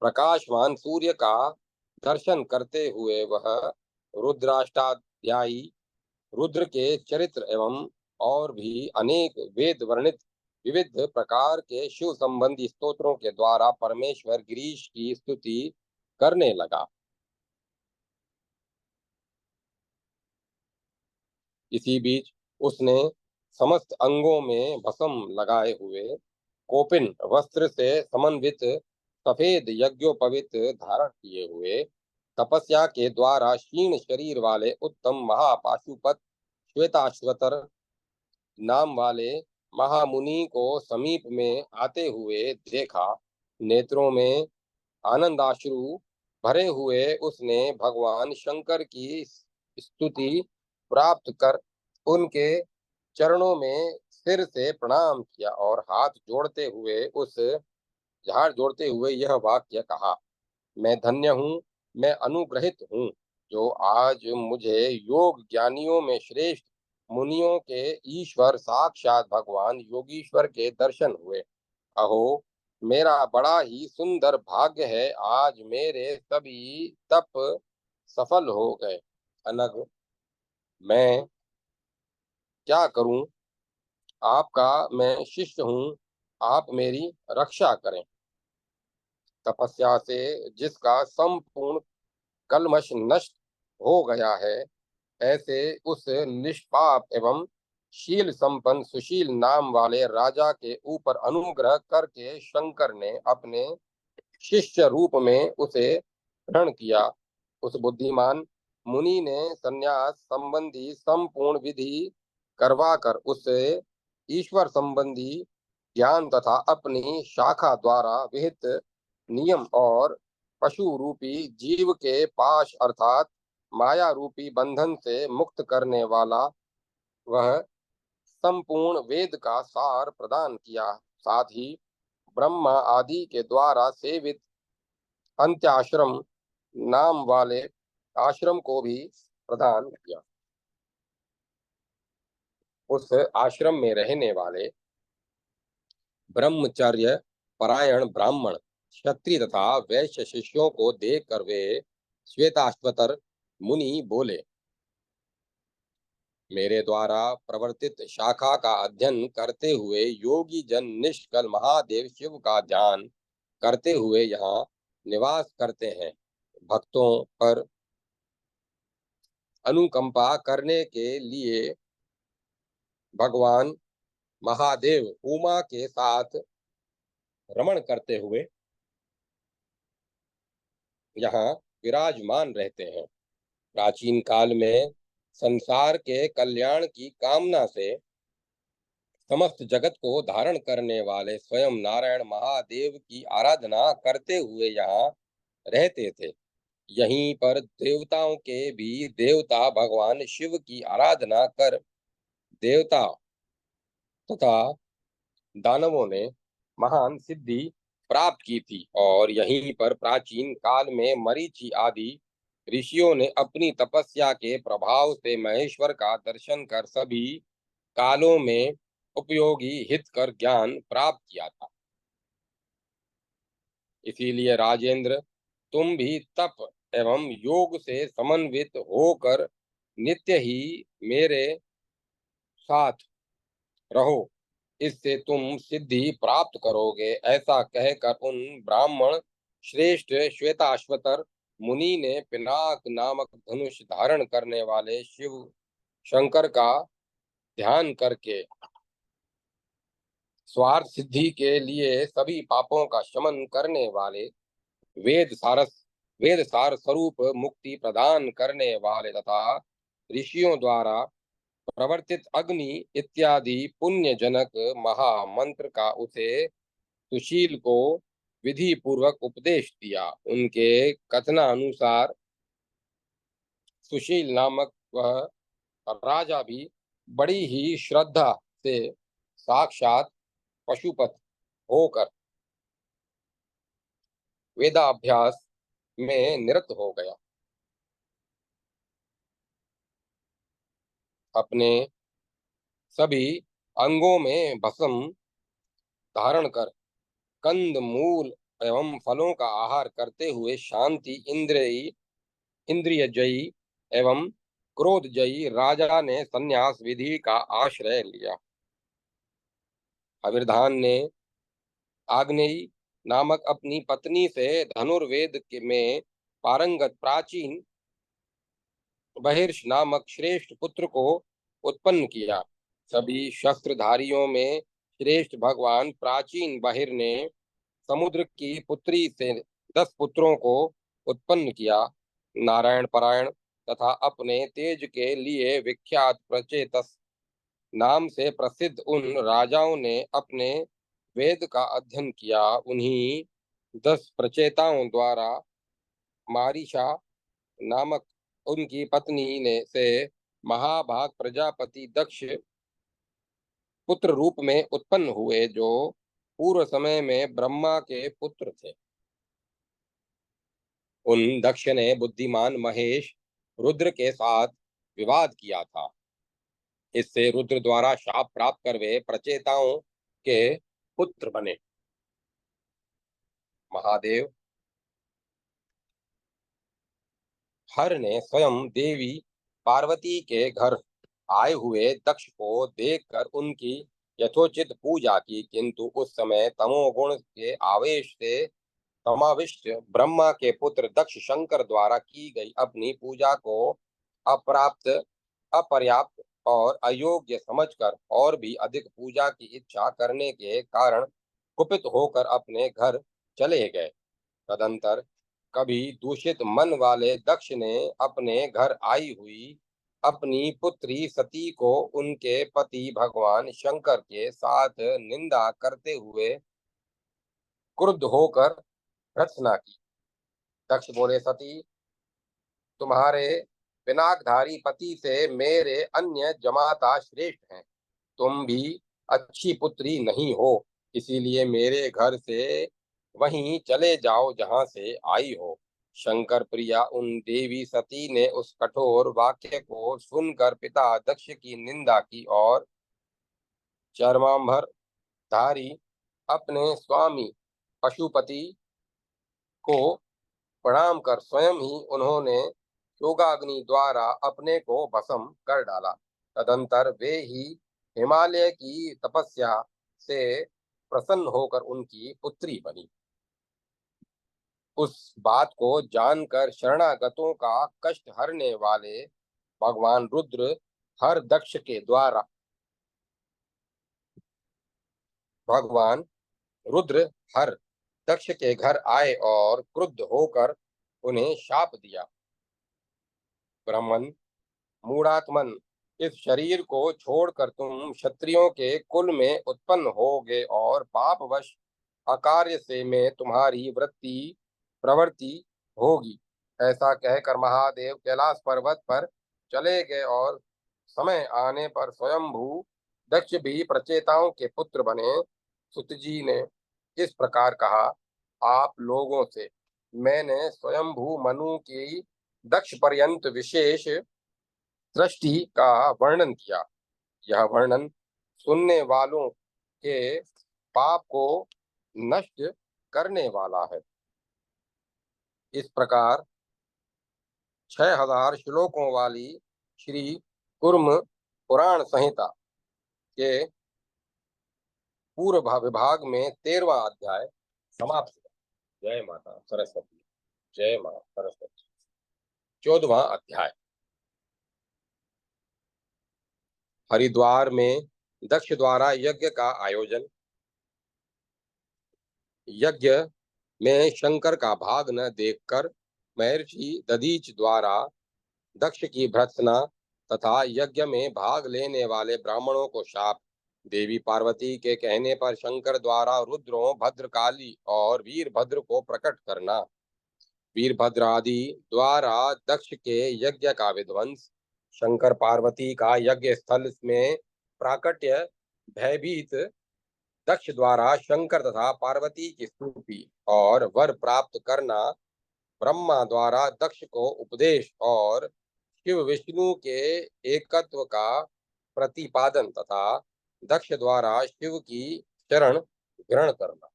A: प्रकाशवान सूर्य का दर्शन करते हुए वह रुद्राष्टाध्यायी रुद्र के चरित्र एवं और भी अनेक वेद वर्णित विविध प्रकार के शिव संबंधी स्तोत्रों के द्वारा परमेश्वर गिरीश की स्तुति करने लगा। इसी बीच उसने समस्त अंगों में भस्म लगाए हुए कोपिन वस्त्र से समन्वित सफेद यज्ञोपवीत धारण किए हुए तपस्या के द्वारा क्षीण शरीर वाले उत्तम महापाशुपत श्वेताश्वतर नाम वाले महामुनि को समीप में आते हुए देखा। नेत्रों में आनंदाश्रु भरे हुए उसने भगवान शंकर की स्तुति प्राप्त कर उनके चरणों में सिर से प्रणाम किया और हाथ जोड़ते हुए यह वाक्य कहा, मैं धन्य हूँ, मैं अनुग्रहित हूँ, जो आज मुझे योग ज्ञानियों में श्रेष्ठ मुनियों के ईश्वर साक्षात भगवान योगीश्वर के दर्शन हुए। अहो, मेरा बड़ा ही सुंदर भाग्य है, आज मेरे सभी तप सफल हो गए। अनग, मैं क्या करूं? आपका मैं शिष्य हूं, आप मेरी रक्षा करें। तपस्या से जिसका संपूर्ण कल्मश नष्ट हो गया है, ऐसे उस निष्पाप एवं शील संपन्न सुशील नाम वाले राजा के ऊपर अनुग्रह करके शंकर ने अपने शिष्य रूप में उसे ग्रहण किया। उस बुद्धिमान मुनि ने संन्यास संबंधी संपूर्ण विधि करवाकर उसे ईश्वर संबंधी ज्ञान तथा अपनी शाखा द्वारा विहित नियम और पशु रूपी जीव के पाश अर्थात माया रूपी बंधन से मुक्त करने वाला वह संपूर्ण वेद का सार प्रदान किया। साथ ही ब्रह्मा आदि के द्वारा सेवित अंत्याश्रम नाम वाले आश्रम को भी प्रदान किया। उस आश्रम में रहने वाले ब्रह्मचर्य परायण ब्राह्मण क्षत्रिय तथा वैश्य शिष्यों को देखकर वे श्वेताश्वतर मुनि बोले, मेरे द्वारा प्रवर्तित शाखा का अध्ययन करते हुए योगी जन निष्कल महादेव शिव का ध्यान करते हुए यहाँ निवास करते हैं। भक्तों पर अनुकंपा करने के लिए भगवान महादेव उमा के साथ रमण करते हुए यहाँ विराजमान रहते हैं। प्राचीन काल में संसार के कल्याण की कामना से समस्त जगत को धारण करने वाले स्वयं नारायण महादेव की आराधना करते हुए यहाँ रहते थे। यहीं पर देवताओं के भी देवता भगवान शिव की आराधना कर देवता तथा दानवों ने महान सिद्धि प्राप्त की थी और यहीं पर प्राचीन काल में मरीचि आदि ऋषियों ने अपनी तपस्या के प्रभाव से महेश्वर का दर्शन कर सभी कालों में उपयोगी हितकर ज्ञान प्राप्त किया था। इसीलिए राजेंद्र, तुम भी तप एवं योग से समन्वित होकर नित्य ही मेरे साथ रहो, इससे तुम सिद्धि प्राप्त करोगे। ऐसा कहकर उन ब्राह्मण श्रेष्ठ श्वेताश्वतर मुनि ने पिनाक नामक धनुष धारण करने वाले शिव शंकर का ध्यान करके स्वार्थ सिद्धि के लिए सभी पापों का शमन करने वाले वेद सार स्वरूप मुक्ति प्रदान करने वाले तथा ऋषियों द्वारा प्रवर्तित अग्नि इत्यादि पुण्य जनक महामंत्र का उसे सुशील को विधि पूर्वक उपदेश दिया। उनके कथनानुसार सुशील नामक वह राजा भी बड़ी ही श्रद्धा से साक्षात पशुपत होकर वेदाभ्यास में निरत हो गया। अपने सभी अंगों में भस्म धारण कर कंद मूल एवं फलों का आहार करते हुए शांति इंद्रिय जयी एवं क्रोधजयी राजा ने संन्यास विधि का आश्रय लिया। अविर्धान ने आग्नेयी नामक अपनी पत्नी से धनुर्वेद में पारंगत प्राचीन बहिर्ष नामक श्रेष्ठ पुत्र को उत्पन्न किया। सभी शस्त्रधारियों में श्रेष्ठ भगवान प्राचीन बहिर ने समुद्र की पुत्री से 10 पुत्रों को उत्पन्न किया। नारायण परायण तथा अपने तेज के लिए विख्यात प्रचेतस नाम से प्रसिद्ध उन राजाओं ने अपने वेद का अध्ययन किया। उन्हीं 10 प्रचेताओं द्वारा मारीशा नामक उनकी पत्नी ने से महाभाग प्रजापति दक्ष पुत्र रूप में उत्पन्न हुए, जो पूर्व समय में ब्रह्मा के पुत्र थे। उन दक्ष ने बुद्धिमान महेश रुद्र के साथ विवाद किया था। इससे रुद्र द्वारा शाप प्राप्त कर वे प्रचेताओं के पुत्र बने। महादेव हर ने स्वयं देवी पार्वती के घर आए हुए दक्ष को देखकर उनकी यथोचित पूजा की, किंतु उस समय तमोगुण के आवेश से समाविष्ट ब्रह्मा के पुत्र दक्ष शंकर द्वारा की गई अपनी पूजा को अप्राप्त, अपर्याप्त और अयोग्य समझकर और भी अधिक पूजा की इच्छा करने के कारण कुपित होकर अपने घर चले गए। तदंतर कभी दूषित मन वाले दक्ष ने अपने घर आई हुई अपनी पुत्री सती को उनके पति भगवान शंकर के साथ निंदा करते हुए क्रुद्ध होकर भर्त्सना की। दक्ष बोले, सती, तुम्हारे पिनाकधारी पति से मेरे अन्य जमाता श्रेष्ठ हैं। तुम भी अच्छी पुत्री नहीं हो, इसीलिए मेरे घर से वहीं चले जाओ जहां से आई हो। शंकर प्रिया उन देवी सती ने उस कठोर वाक्य को सुनकर पिता दक्ष की निंदा की और चर्मांबर धारी अपने स्वामी पशुपति को प्रणाम कर स्वयं ही उन्होंने योगाग्नि द्वारा अपने को भस्म कर डाला। तदंतर वे ही हिमालय की तपस्या से प्रसन्न होकर उनकी पुत्री बनी। उस बात को जानकर शरणागतों का कष्ट हरने वाले भगवान रुद्र हर दक्ष के द्वारा भगवान रुद्र हर दक्ष के घर आए और क्रुद्ध होकर उन्हें शाप दिया। ब्राह्मण, मूढ़ात्मन, इस शरीर को छोड़कर तुम क्षत्रियों के कुल में उत्पन्न होगे और पापवश अकार्य से में तुम्हारी प्रवृत्ति होगी। ऐसा कहकर महादेव कैलाश पर्वत पर चले गए और समय आने पर स्वयंभू दक्ष भी प्रचेताओं के पुत्र बने। सुत जी ने इस प्रकार कहा, आप लोगों से मैंने स्वयंभू मनु की दक्ष पर्यंत विशेष सृष्टि का वर्णन किया। यह वर्णन सुनने वालों के पाप को नष्ट करने वाला है। इस प्रकार 6000 श्लोकों वाली श्री कुर्म पुराण संहिता के पूर्व विभाग में 13वां अध्याय समाप्त हुआ। जय माता सरस्वती। जय माता सरस्वती। 14वां अध्याय। हरिद्वार में दक्ष द्वारा यज्ञ का आयोजन। यज्ञ में शंकर का भाग न देखकर महर्षि दधीच द्वारा दक्ष की भर्त्सना तथा यज्ञ में भाग लेने वाले ब्राह्मणों को शाप। देवी पार्वती के कहने पर शंकर द्वारा रुद्रों, भद्रकाली और वीरभद्र को प्रकट करना। वीरभद्र आदि द्वारा दक्ष के यज्ञ का विध्वंस। शंकर पार्वती का यज्ञ स्थल में प्राकट्य। भयभीत दक्ष द्वारा शंकर तथा पार्वती की स्तुति और वर प्राप्त करना। ब्रह्मा द्वारा दक्ष को उपदेश और शिव विष्णु के एकत्व का प्रतिपादन तथा दक्ष द्वारा शिव की शरण ग्रहण करना।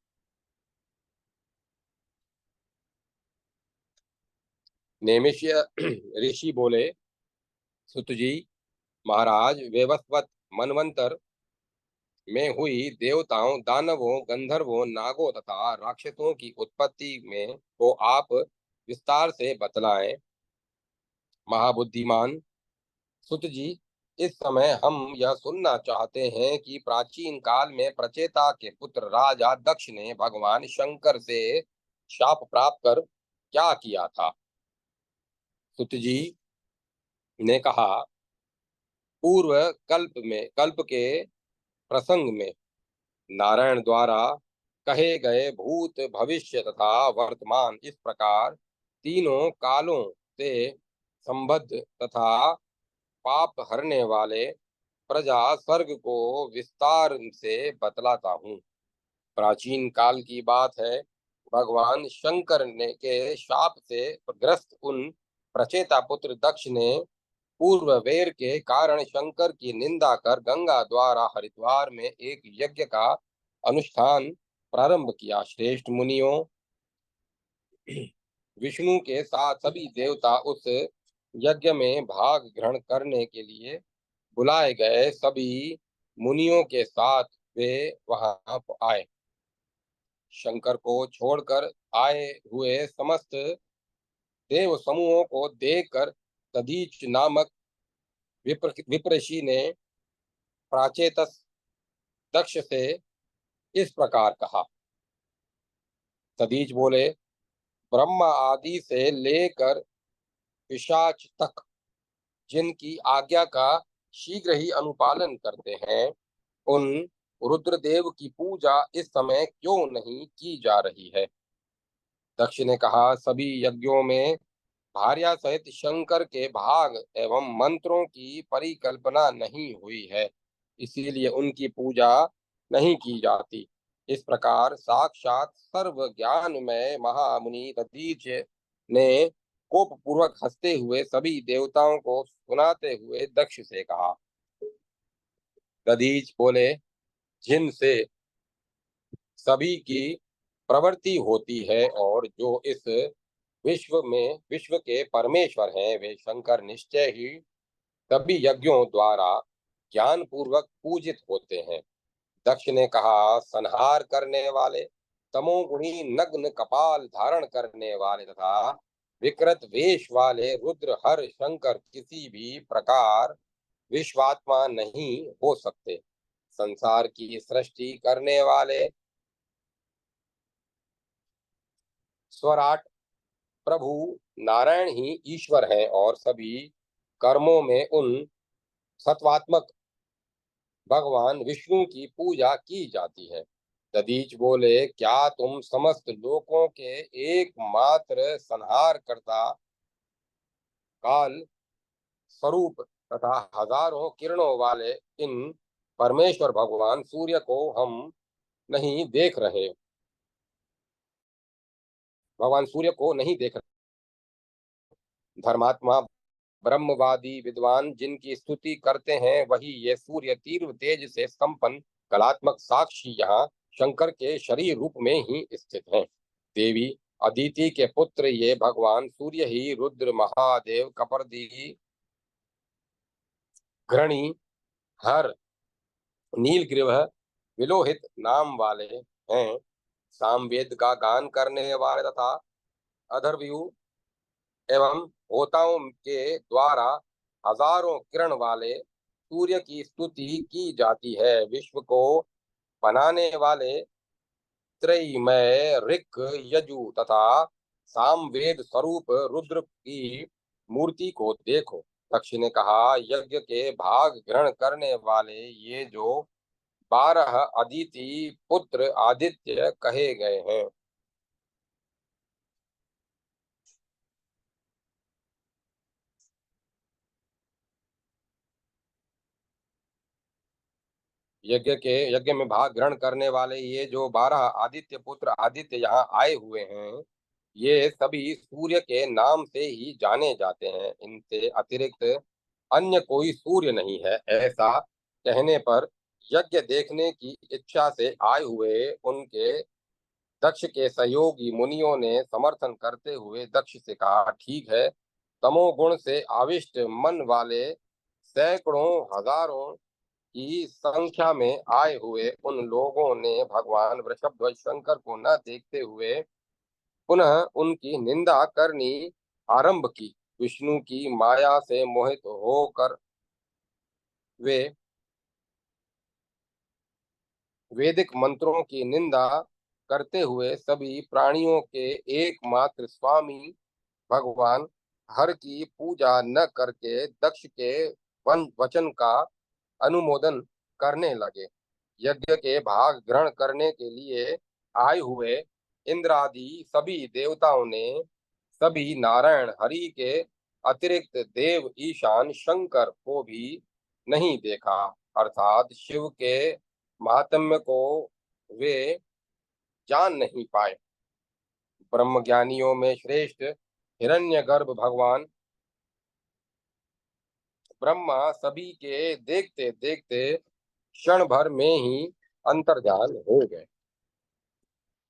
A: नेमिष्य ऋषि बोले, सुत जी, महाराज, वैवस्वत मनवंतर में हुई देवताओं, दानवों, गंधर्वों, नागों तथा राक्षसों की उत्पत्ति में को आप विस्तार से बतलाएं। महाबुद्धिमान सुत जी, इस समय हम यह सुनना चाहते हैं कि प्राचीन काल में प्रचेता के पुत्र राजा दक्ष ने भगवान शंकर से शाप प्राप्त कर क्या किया था। सुत जी ने कहा, पूर्व कल्प के प्रसंग में नारायण द्वारा कहे गए भूत, भविष्य तथा वर्तमान, इस प्रकार तीनों कालों से संबद्ध तथा पाप हरने वाले प्रजा सर्ग को विस्तार से बतलाता हूँ। प्राचीन काल की बात है। भगवान शंकर ने के शाप से ग्रस्त उन प्रचेता पुत्र दक्ष ने पूर्व वेर के कारण शंकर की निंदा कर गंगा द्वारा हरिद्वार में एक यज्ञ का अनुष्ठान प्रारंभ किया। श्रेष्ठ मुनियों, विष्णु के साथ सभी देवता उस यज्ञ में भाग ग्रहण करने के लिए बुलाए गए। सभी मुनियों के साथ वे वहां आए। शंकर को छोड़कर आए हुए समस्त देव समूहों को देखकर दधीच नामक विप्रषि ने प्राचेतस दक्ष से इस प्रकार कहा। दधीच बोले, ब्रह्मा आदि से लेकर पिशाच तक जिनकी आज्ञा का शीघ्र ही अनुपालन करते हैं, उन रुद्रदेव की पूजा इस समय क्यों नहीं की जा रही है। दक्ष ने कहा, सभी यज्ञों में भार्या सहित शंकर के भाग एवं मंत्रों की परिकल्पना नहीं हुई है, इसीलिए उनकी पूजा नहीं की जाती। इस प्रकार साक्षात सर्व ज्ञानमय महामुनि दधीच ने कोप पूर्वक हंसते हुए सभी देवताओं को सुनाते हुए दक्ष से कहा। दधीच बोले, जिनसे सभी की प्रवृत्ति होती है और जो इस विश्व के परमेश्वर हैं, वे शंकर निश्चय ही सभी यज्ञों द्वारा ज्ञान पूर्वक पूजित होते हैं। दक्ष ने कहा, संहार करने वाले, तमोगुणी, नग्न कपाल धारण करने वाले तथा विकृत वेश वाले रुद्र हर शंकर किसी भी प्रकार विश्वात्मा नहीं हो सकते। संसार की सृष्टि करने वाले स्वराट प्रभु नारायण ही ईश्वर हैं और सभी कर्मों में उन सत्वात्मक भगवान विष्णु की पूजा की जाती है। दधीच बोले, क्या तुम समस्त लोकों के एकमात्र संहार करता काल स्वरूप तथा हजारों किरणों वाले इन परमेश्वर भगवान सूर्य को हम नहीं देख रहे, भगवान सूर्य को नहीं देख रहे। धर्मात्मा ब्रह्मवादी विद्वान जिनकी स्तुति करते हैं, वही ये सूर्य तीव्र तेज से संपन्न कलात्मक साक्षी यहाँ शंकर के शरीर रूप में ही स्थित हैं। देवी अदिति के पुत्र ये भगवान सूर्य ही रुद्र, महादेव, कपर्दी, घृणी, हर, नीलग्रीव, विलोहित नाम वाले हैं। सामवेद का गान करने वाले तथा अधर्वयु एवं होताओं के द्वारा हजारों किरण वाले सूर्य की स्तुति की जाती है। विश्व को बनाने वाले त्रयमय ऋक, यजु तथा सामवेद स्वरूप रुद्र की मूर्ति को देखो। दक्ष ने कहा, यज्ञ के भाग ग्रहण करने वाले ये जो 12 अदिति पुत्र आदित्य कहे गए हैं, यज्ञ में भाग ग्रहण करने वाले ये जो 12 आदित्य पुत्र आदित्य यहाँ आए हुए हैं, ये सभी सूर्य के नाम से ही जाने जाते हैं। इनसे अतिरिक्त अन्य कोई सूर्य नहीं है। ऐसा कहने पर यज्ञ देखने की इच्छा से आए हुए उनके दक्ष के सहयोगी मुनियों ने समर्थन करते हुए दक्ष से कहा, ठीक है, तमोगुण से आविष्ट मन वाले सैकड़ों हजारों की संख्या में आए हुए उन लोगों ने भगवान वृषभध्वज शंकर को न देखते हुए पुनः उनकी निंदा करनी आरंभ की। विष्णु की माया से मोहित होकर वे वैदिक मंत्रों की निंदा करते हुए सभी प्राणियों के एकमात्र स्वामी भगवान हर की पूजा न करके दक्ष के वचन का अनुमोदन करने लगे। यज्ञ के भाग ग्रहण करने के लिए आए हुए इंद्रादि सभी देवताओं ने सभी नारायण हरि के अतिरिक्त देव ईशान शंकर को भी नहीं देखा, अर्थात शिव के महात्म्य को वे जान नहीं पाए। ब्रह्म ज्ञानियों में श्रेष्ठ हिरण्यगर्भ भगवान ब्रह्मा सभी के देखते देखते क्षण भर में ही अंतर्ध्यान हो गए।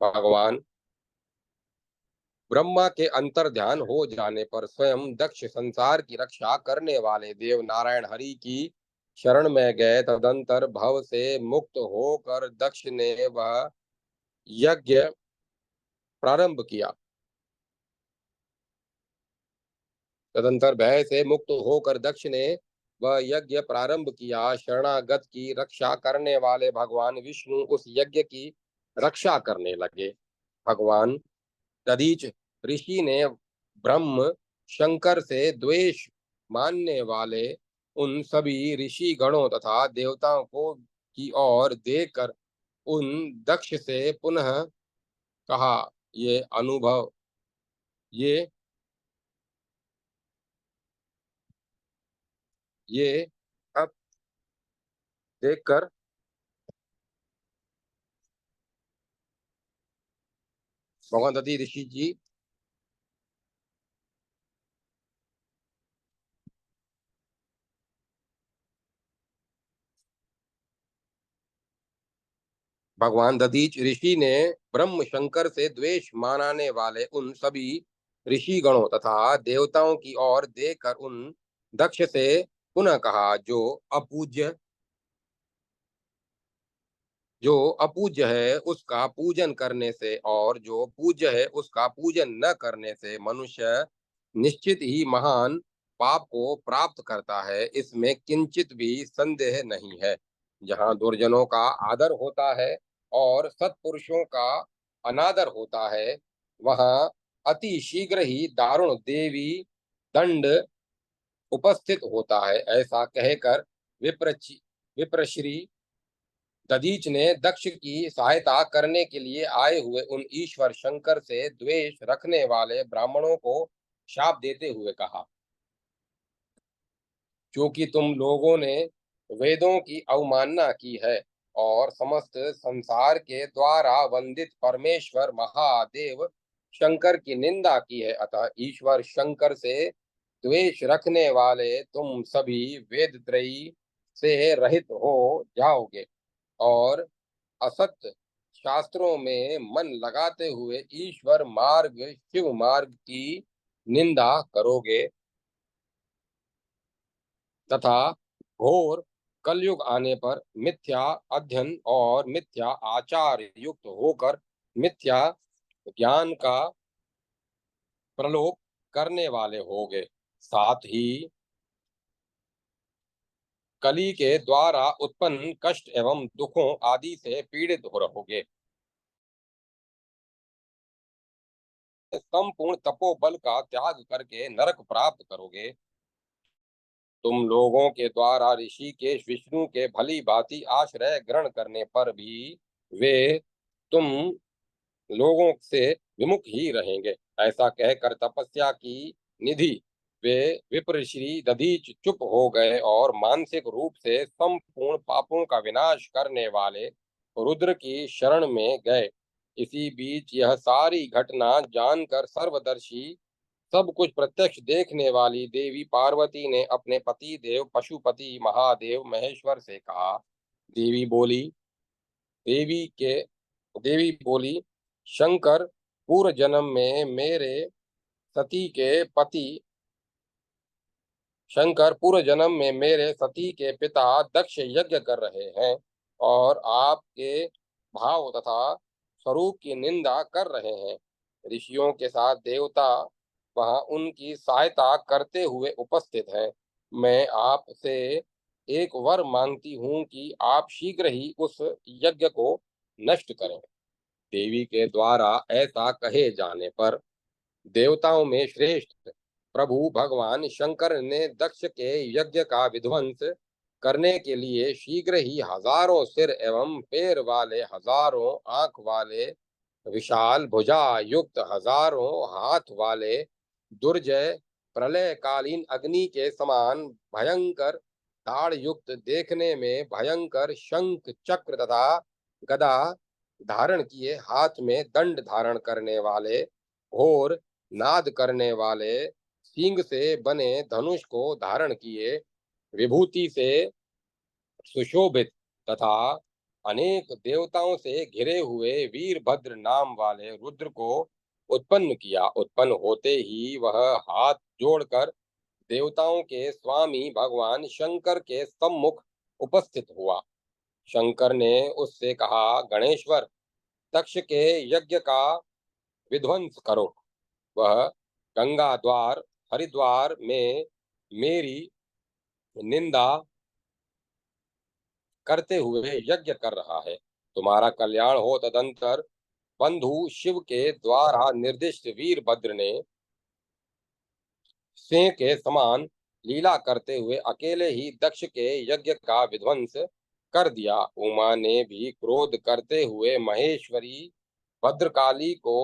A: भगवान ब्रह्मा के अंतर्ध्यान हो जाने पर स्वयं दक्ष संसार की रक्षा करने वाले देव नारायण हरि की शरण में गए। तदंतर भव से मुक्त होकर दक्ष ने वह यज्ञ प्रारंभ किया। तदंतर भय से मुक्त होकर दक्ष ने वह यज्ञ प्रारंभ किया। शरणागत की रक्षा करने वाले भगवान विष्णु उस यज्ञ की रक्षा करने लगे। भगवान दधीच ऋषि ने ब्रह्म शंकर से द्वेष मानने वाले उन सभी ऋषि गणों तथा देवताओं को की ओर देखकर उन दक्ष से पुनः कहा, ये अनुभव ये ये अब देखकर भगवान दधि ऋषि जी भगवान दधीच ऋषि ने ब्रह्म शंकर से द्वेष मानाने वाले उन सभी ऋषि गणों तथा देवताओं की ओर देखकर उन दक्ष से पुनः कहा, जो अपूज्य है उसका पूजन करने से और जो पूज्य है उसका पूजन न करने से मनुष्य निश्चित ही महान पाप को प्राप्त करता है। इसमें किंचित भी संदेह नहीं है। जहाँ दुर्जनों का आदर होता है और सत्पुरुषों का अनादर होता है, वहाँ अति शीघ्र ही दारुण देवी दंड उपस्थित होता है। ऐसा कहकर विप्रश्री दधीच ने दक्ष की सहायता करने के लिए आए हुए उन ईश्वर शंकर से द्वेष रखने वाले ब्राह्मणों को शाप देते हुए कहा, क्योंकि तुम लोगों ने वेदों की अवमानना की है और समस्त संसार के द्वारा वंदित परमेश्वर महादेव शंकर की निंदा की है, अतः ईश्वर शंकर से द्वेष रखने वाले तुम सभी वेद त्रयी से रहित हो जाओगे और असत्य शास्त्रों में मन लगाते हुए ईश्वर मार्ग शिव मार्ग की निंदा करोगे तथा घोर कलयुग आने पर मिथ्या अध्ययन और मिथ्या आचार युक्त होकर मिथ्या ज्ञान का प्रलोभ करने वाले होगे। साथ ही कली के द्वारा उत्पन्न कष्ट एवं दुखों आदि से पीड़ित हो रहोगे। संपूर्ण तपोबल का त्याग करके नरक प्राप्त करोगे। तुम लोगों के द्वारा ऋषिकेश विष्णु के भली भांति आश्रय ग्रहण करने पर भी वे तुम लोगों से विमुख ही रहेंगे। ऐसा कहकर तपस्या की निधि वे विप्रश्री दधीच चुप हो गए और मानसिक रूप से संपूर्ण पापों का विनाश करने वाले रुद्र की शरण में गए। इसी बीच यह सारी घटना जानकर सर्वदर्शी सब कुछ प्रत्यक्ष देखने वाली देवी पार्वती ने अपने पति देव पशुपति महादेव महेश्वर से कहा। देवी बोली देवी के देवी बोली शंकर पूर्व जन्म में मेरे सती के पति शंकर पूर्व जन्म में मेरे सती के पिता दक्ष यज्ञ कर रहे हैं और आपके भाव तथा स्वरूप की निंदा कर रहे हैं। ऋषियों के साथ देवता वहां उनकी सहायता करते हुए उपस्थित हैं। मैं आपसे एक वर मांगती हूँ कि आप शीघ्र ही उस यज्ञ को नष्ट करें। देवी के द्वारा ऐसा कहे जाने पर देवताओं में श्रेष्ठ प्रभु भगवान शंकर ने दक्ष के यज्ञ का विध्वंस करने के लिए शीघ्र ही हजारों सिर एवं पैर वाले, हजारों आंख वाले, विशाल भुजा युक्त, हजारों हाथ वाले, दुर्जय प्रलयकालीन अग्नि के समान भयंकर ताड़ युक्त, देखने में भयंकर शंख चक्र तथा गदा धारण किए, हाथ में दंड धारण करने वाले, घोर नाद करने वाले, सींग से बने धनुष को धारण किए, विभूति से सुशोभित तथा अनेक देवताओं से घिरे हुए वीरभद्र नाम वाले रुद्र को उत्पन्न किया। उत्पन्न होते ही वह हाथ जोड़कर देवताओं के स्वामी भगवान शंकर के सम्मुख उपस्थित हुआ। शंकर ने उससे कहा, गणेश्वर, दक्ष के यज्ञ का विध्वंस करो। वह गंगा द्वार हरिद्वार में मेरी निंदा करते हुए यज्ञ कर रहा है। तुम्हारा कल्याण हो। तदंतर बंधु शिव के द्वारा निर्दिष्ट वीरभद्र ने सिंह के समान लीला करते हुए अकेले ही दक्ष के यज्ञ का विध्वंस कर दिया। उमा ने भी क्रोध करते हुए महेश्वरी भद्रकाली को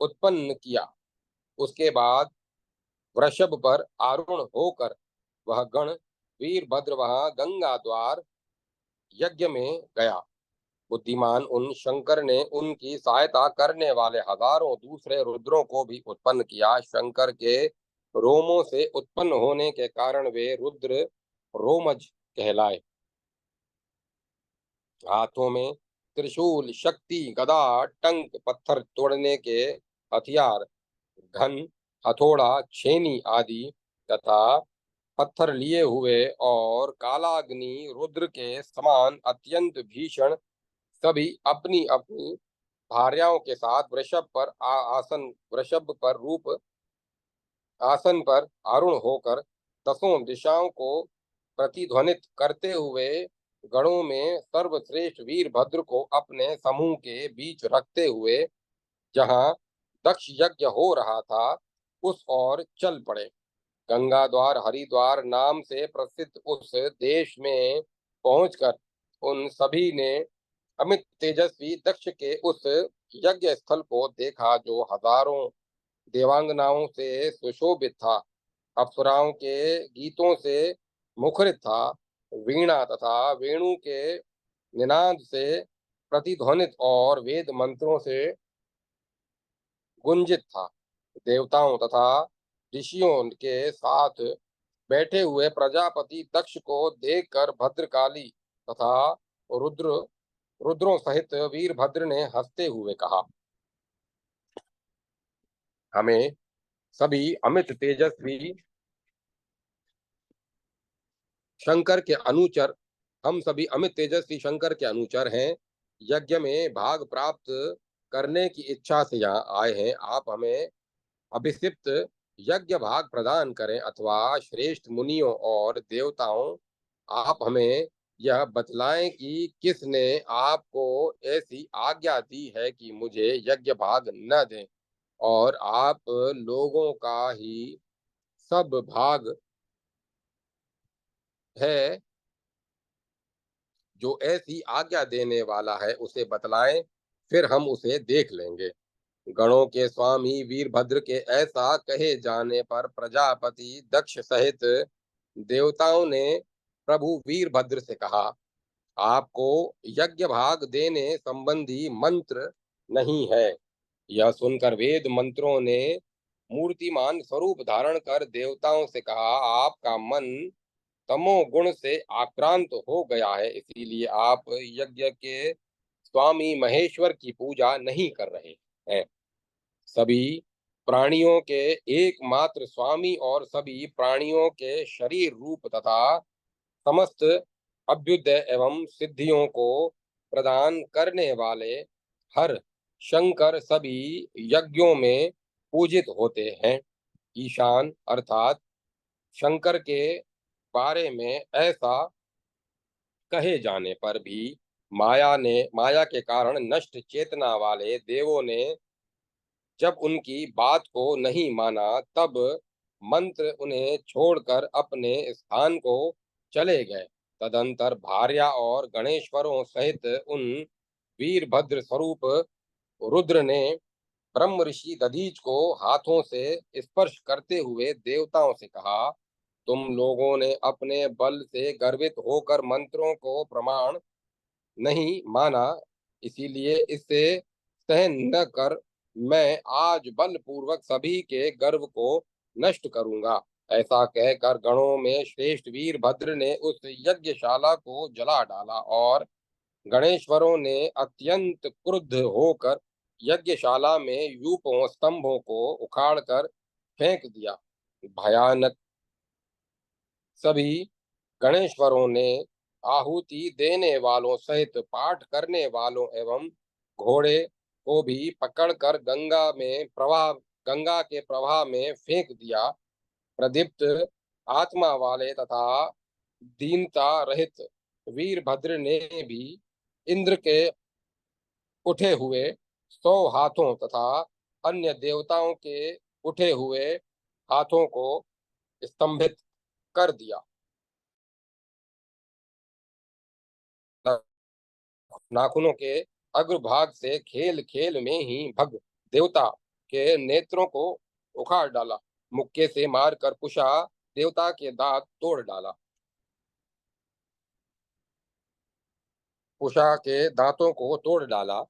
A: उत्पन्न किया। उसके बाद वृषभ पर आरूढ़ होकर वह गण वीरभद्र वहां गंगा द्वार यज्ञ में गया। बुद्धिमान उन शंकर ने उनकी सहायता करने वाले हजारों दूसरे रुद्रों को भी उत्पन्न किया। शंकर के रोमों से उत्पन्न होने के कारण वे रुद्र रोमज कहलाए। हाथों में त्रिशूल, शक्ति, गदा, टंक, पत्थर तोड़ने के हथियार, घन, हथौड़ा, छेनी आदि तथा पत्थर लिए हुए और कालाग्नि रुद्र के समान अत्यंत भीषण सभी अपनी अपनी भार्याओं के साथ वृषभ पर आसन वृषभ पर रूप आसन पर आरूढ़ होकर दसों दिशाओं को प्रतिध्वनित करते हुए गणों में सर्वश्रेष्ठ वीरभद्र को अपने समूह के बीच रखते हुए जहां दक्ष यज्ञ हो रहा था उस ओर चल पड़े। गंगा द्वार हरिद्वार नाम से प्रसिद्ध उस देश में पहुंचकर उन सभी ने अमित तेजस्वी दक्ष के उस यज्ञ स्थल को देखा, जो हजारों देवांगनाओं से सुशोभित था, अप्सराओं के गीतों से मुखरित था, वीणा तथा वेणु के निनाद से प्रतिध्वनित और वेद मंत्रों से गुंजित था। देवताओं तथा ऋषियों के साथ बैठे हुए प्रजापति दक्ष को देखकर भद्रकाली तथा रुद्र रुद्रों सहित वीरभद्र ने हंसते हुए कहा, हमें सभी अमित तेजस्वी शंकर के अनुचर हम सभी अमित तेजस्वी शंकर के अनुचर हैं। यज्ञ में भाग प्राप्त करने की इच्छा से यहाँ आए हैं। आप हमें अभिषिक्त यज्ञ भाग प्रदान करें, अथवा श्रेष्ठ मुनियों और देवताओं, आप हमें यह बतलाएं कि किसने आपको ऐसी आज्ञा दी है कि मुझे यज्ञ भाग न दें, और आप लोगों का ही सब भाग है जो ऐसी आज्ञा देने वाला है उसे बतलाएं, फिर हम उसे देख लेंगे। गणों के स्वामी वीरभद्र के ऐसा कहे जाने पर प्रजापति दक्ष सहित देवताओं ने प्रभु वीरभद्र से कहा, आपको यज्ञ भाग देने संबंधी मंत्र नहीं है। यह सुनकर वेद मंत्रों ने मूर्तिमान स्वरूप धारण कर देवताओं से कहा, आपका मन तमोगुण से आक्रांत हो गया है, इसीलिए आप यज्ञ के स्वामी महेश्वर की पूजा नहीं कर रहे हैं। सभी प्राणियों के एकमात्र स्वामी और सभी प्राणियों के शरीर रूप तथा समस्त अभ्युदय एवं सिद्धियों को प्रदान करने वाले हर शंकर सभी यज्ञों में पूजित होते हैं। ईशान अर्थात शंकर के बारे में ऐसा कहे जाने पर भी माया के कारण नष्ट चेतना वाले देवों ने जब उनकी बात को नहीं माना, तब मंत्र उन्हें छोड़कर अपने स्थान को चले गए। तदंतर भार्या और गणेश्वरों सहित उन वीरभद्र स्वरूप रुद्र ने ब्रह्म ऋषि दधीच को हाथों से स्पर्श करते हुए देवताओं से कहा, तुम लोगों ने अपने बल से गर्वित होकर मंत्रों को प्रमाण नहीं माना, इसीलिए इसे सहन न कर मैं आज बलपूर्वक सभी के गर्व को नष्ट करूंगा। ऐसा कहकर गणों में श्रेष्ठ वीरभद्र ने उस यज्ञशाला को जला डाला और गणेश्वरों ने अत्यंत क्रुद्ध होकर यज्ञशाला में यूपों स्तंभों को उखाड़कर फेंक दिया। भयानक सभी गणेश्वरों ने आहुति देने वालों सहित पाठ करने वालों एवं घोड़े को भी पकड़कर गंगा के प्रवाह में फेंक दिया। प्रदीप्त आत्मा वाले तथा दीनता रहित वीरभद्र ने भी इंद्र के उठे हुए 100 हाथों तथा अन्य देवताओं के उठे हुए हाथों को स्तंभित कर दिया। नाखूनों के अग्रभाग से खेल खेल में ही भग देवता के नेत्रों को उखाड़ डाला। मुक्के से मारकर कुशा देवता के दांत तोड़ डाला। कुशा के दांतों को तोड़ डाला।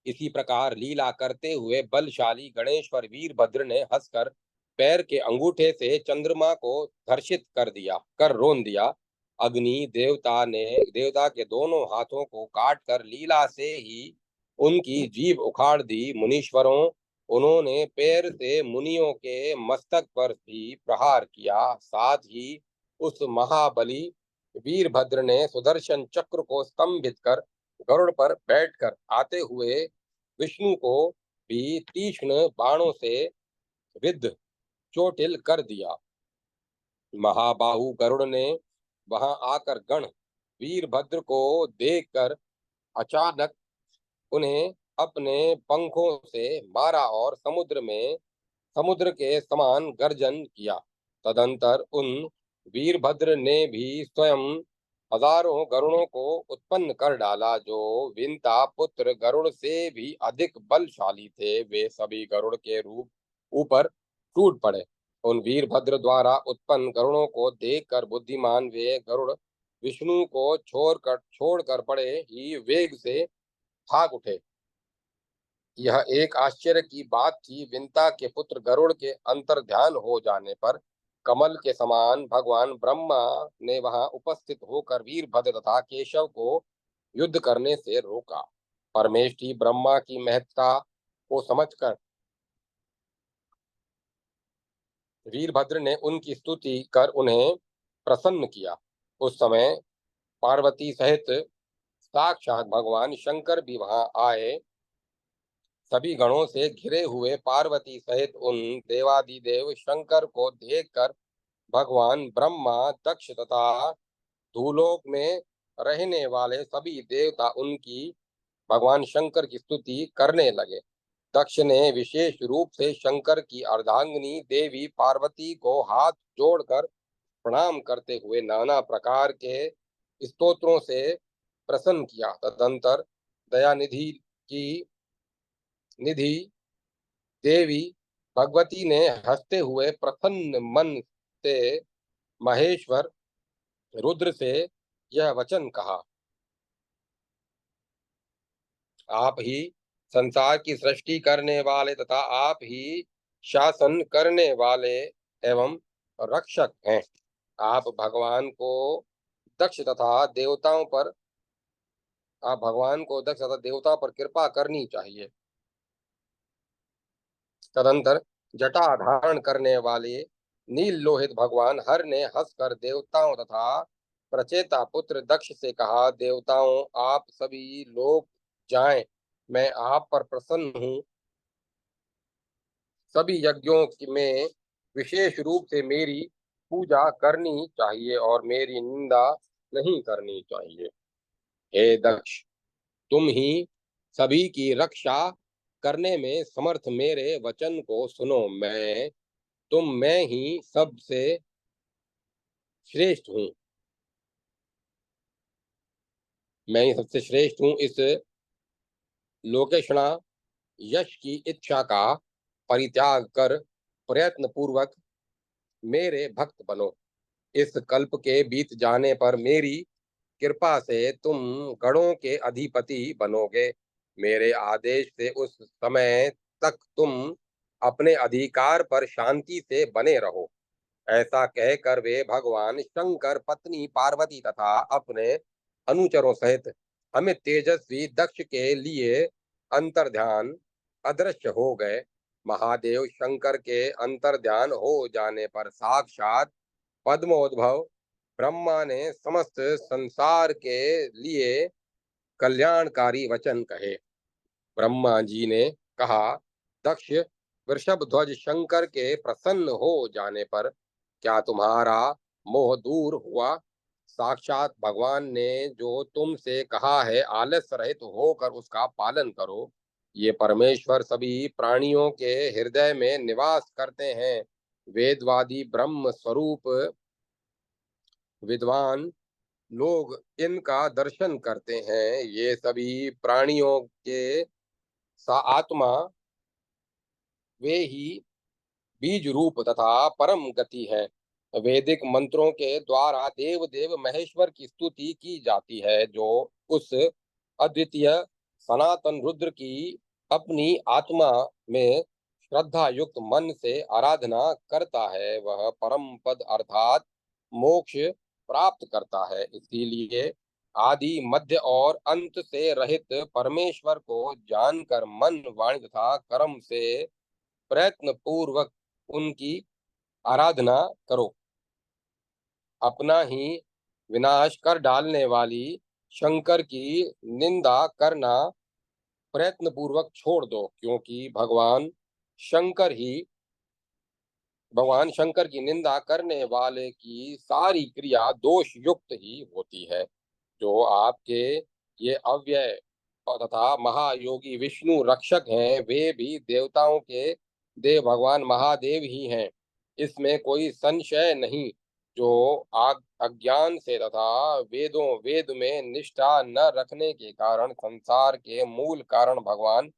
A: इसी प्रकार लीला करते हुए बलशाली गणेश्वर वीरभद्र ने हंसकर पैर के अंगूठे से चंद्रमा को धर्षित कर रोन दिया। अग्नि देवता के दोनों हाथों को काट कर लीला से ही उनकी जीभ उखाड़ दी। मुनीश्वरों, उन्होंने पैर से मुनियों के मस्तक पर भी प्रहार किया। साथ ही उस महाबली वीरभद्र ने सुदर्शन चक्र को स्तंभित कर गरुड़ पर बैठकर आते हुए विष्णु को भी तीक्ष्ण बाणों से विद्ध चोटिल कर दिया। महाबाहु गरुड़ ने वहां आकर गण वीरभद्र को देखकर अचानक उन्हें अपने पंखों से मारा और समुद्र के समान गर्जन किया। तदंतर उन वीरभद्र ने भी स्वयं हजारों गरुड़ों को उत्पन्न कर डाला, जो विंता पुत्र गरुड़ से भी अधिक बलशाली थे। वे सभी गरुड़ के रूप ऊपर टूट पड़े। उन वीरभद्र द्वारा उत्पन्न गरुड़ों को देखकर बुद्धिमान वे गरुड़ विष्णु को छोड़कर बड़े ही वेग से भाग उठे। यह एक आश्चर्य की बात थी। विंता के पुत्र गरुड़ के अंतर्ध्यान हो जाने पर कमल के समान भगवान ब्रह्मा ने वहां उपस्थित होकर वीरभद्र तथा केशव को युद्ध करने से रोका। परमेष्ठी ब्रह्मा की महत्ता को समझकर वीरभद्र ने उनकी स्तुति कर उन्हें प्रसन्न किया। उस समय पार्वती सहित साक्षात भगवान शंकर भी वहां आए। सभी गणों से घिरे हुए पार्वती सहित उन देवादिदेव शंकर को देखकर भगवान ब्रह्मा, दक्ष तथा भूलोक में रहने वाले सभी देवता उनकी भगवान शंकर की स्तुति करने लगे। दक्ष ने विशेष रूप से शंकर की अर्धांगिनी देवी पार्वती को हाथ जोड़कर प्रणाम करते हुए नाना प्रकार के स्तोत्रों से प्रसन्न किया। तदंतर दयानिधि की निधि देवी भगवती ने हंसते हुए प्रसन्न मन से महेश्वर रुद्र से यह वचन कहा, आप ही संसार की सृष्टि करने वाले तथा आप ही शासन करने वाले एवं रक्षक हैं। दक्ष तथा देवताओं पर आप भगवान को दक्ष तथा देवताओं पर कृपा करनी चाहिए। तदंतर जटा धारण करने वाले नील लोहित भगवान हर ने हंसकर देवताओं तथा प्रचेता पुत्र दक्ष से कहा, देवताओं आप सभी लोग जाएं, मैं आप पर प्रसन्न हूँ। सभी यज्ञों में विशेष रूप से मेरी पूजा करनी चाहिए और मेरी निंदा नहीं करनी चाहिए। हे दक्ष, तुम ही सभी की रक्षा करने में समर्थ, मेरे वचन को सुनो। मैं ही सबसे श्रेष्ठ हूँ। मैं ही सबसे श्रेष्ठ हूँ। इस लोकेशणा यश की इच्छा का परित्याग कर प्रयत्न पूर्वक मेरे भक्त बनो। इस कल्प के बीत जाने पर मेरी कृपा से तुम गणों के अधिपति बनोगे। मेरे आदेश से उस समय तक तुम अपने अधिकार पर शांति से बने रहो। ऐसा कहकर वे भगवान शंकर, पत्नी पार्वती तथा अपने अनुचरों सहित हमें तेजस्वी दक्ष के लिए अंतर्ध्यान अदृश्य हो गए। महादेव शंकर के अंतर्ध्यान हो जाने पर साक्षात पद्मोद्भव ब्रह्मा ने समस्त संसार के लिए कल्याणकारी वचन कहे। ब्रह्मा जी ने कहा, दक्ष, वृषभ ध्वज शंकर के प्रसन्न हो जाने पर क्या तुम्हारा मोह दूर हुआ? साक्षात भगवान ने जो तुमसे कहा है, आलस्य रहित होकर उसका पालन करो। ये परमेश्वर सभी प्राणियों के हृदय में निवास करते हैं। वेदवादी ब्रह्म स्वरूप विद्वान लोग इनका दर्शन करते हैं। ये सभी प्राणियों के सा आत्मा, वे ही बीज रूप तथा परम गति है। वैदिक मंत्रों के द्वारा देव देव महेश्वर की स्तुति की जाती है। जो उस अद्वितीय सनातन रुद्र की अपनी आत्मा में श्रद्धा युक्त मन से आराधना करता है, वह परम पद अर्थात मोक्ष प्राप्त करता है। इसीलिए आदि मध्य और अंत से रहित परमेश्वर को जानकर मन, वाणी तथा कर्म से प्रयत्न पूर्वक उनकी आराधना करो। अपना ही विनाश कर डालने वाली शंकर की निंदा करना प्रयत्न पूर्वक छोड़ दो, क्योंकि भगवान शंकर की निंदा करने वाले की सारी क्रिया दोष युक्त ही होती है। जो आपके ये अव्यय तथा महायोगी विष्णु रक्षक हैं, वे भी देवताओं के देव भगवान महादेव ही हैं, इसमें कोई संशय नहीं। जो अज्ञान से तथा वेद में निष्ठा न रखने के कारण संसार के मूल कारण भगवान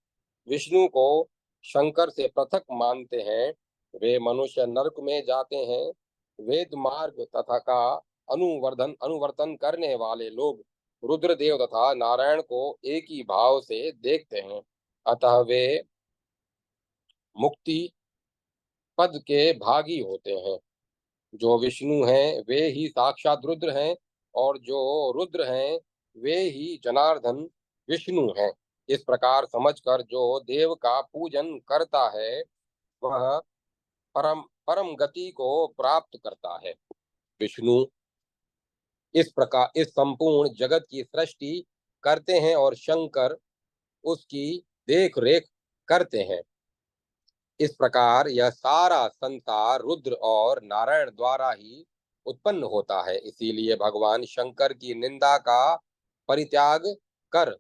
A: विष्णु को शंकर से पृथक मानते हैं, वे मनुष्य नरक में जाते हैं। वेद मार्ग तथा का अनुवर्तन करने वाले लोग रुद्रदेव तथा नारायण को एक ही भाव से देखते हैं। अतः वे मुक्ति पद के भागी होते हैं। जो विष्णु हैं वे ही साक्षात रुद्र हैं, और जो रुद्र हैं वे ही जनार्दन विष्णु हैं। इस प्रकार समझकर जो देव का पूजन करता है, वह परम परम गति को प्राप्त करता है। विष्णु इस संपूर्ण जगत की सृष्टि करते हैं और शंकर उसकी देख रेख करते हैं। इस प्रकार यह सारा संसार रुद्र और नारायण द्वारा ही उत्पन्न होता है। इसीलिए भगवान शंकर की निंदा का परित्याग कर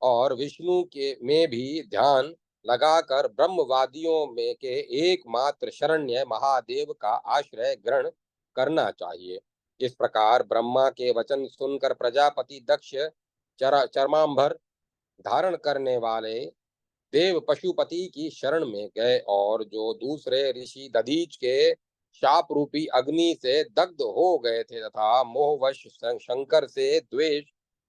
A: और विष्णु के में भी ध्यान लगाकर ब्रह्मवादियों में के एकमात्र शरण्य महादेव का आश्रय ग्रहण करना चाहिए। इस प्रकार ब्रह्मा के वचन सुनकर प्रजापति दक्ष चरमांबर धारण करने वाले देव पशुपति की शरण में गए, और जो दूसरे ऋषि दधीच के शाप रूपी अग्नि से दग्ध हो गए थे तथा मोहवश शंकर से द्वेष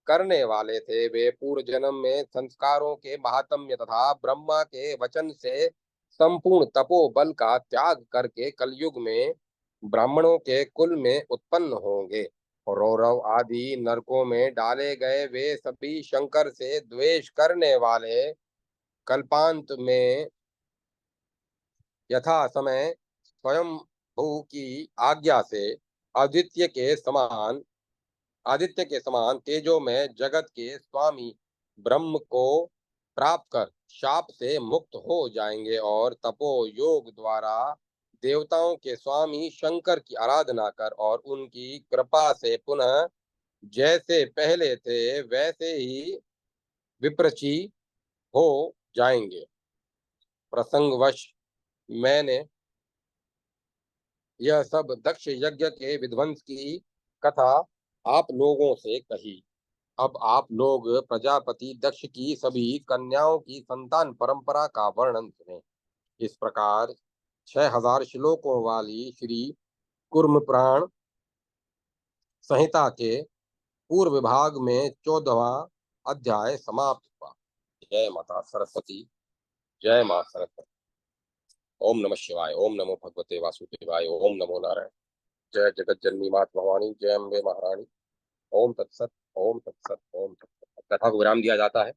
A: करने वाले थे, वे पूर्व जन्म में संस्कारों के महात्म्य तथा ब्रह्मा के वचन से संपूर्ण तपोबल का त्याग करके कलयुग में ब्राह्मणों के कुल में उत्पन्न होंगे। रौरव आदि नरकों में डाले गए वे सभी शंकर से द्वेष करने वाले कल्पांत में यथा समय स्वयं भू की आज्ञा से आदित्य के समान आदित्य के समान तेजो में जगत के स्वामी ब्रह्म को प्राप्त कर शाप से मुक्त हो जाएंगे और तपो योग द्वारा देवताओं के स्वामी शंकर की आराधना कर और उनकी कृपा से पुनः जैसे पहले थे वैसे ही विप्रची हो जाएंगे। प्रसंगवश मैंने यह सब दक्ष यज्ञ के विध्वंस की कथा आप लोगों से कही। अब आप लोग प्रजापति दक्ष की सभी कन्याओं की संतान परंपरा का वर्णन सुने। इस प्रकार 6000 श्लोकों वाली श्री कूर्म पुराण संहिता के पूर्व भाग में 14वां अध्याय समाप्त हुआ। जय माता सरस्वती। जय मां सरस्वती। ओम नमः शिवाय। ओम नमो भगवते वासुदेवाय। ओम नमो नारायण। जय जगत जननी मात भवानी। जय अम्बे महारानी। ओम तत्सत। ओम तत्सत। ओम तत्सत। कथा को विराम दिया जाता है।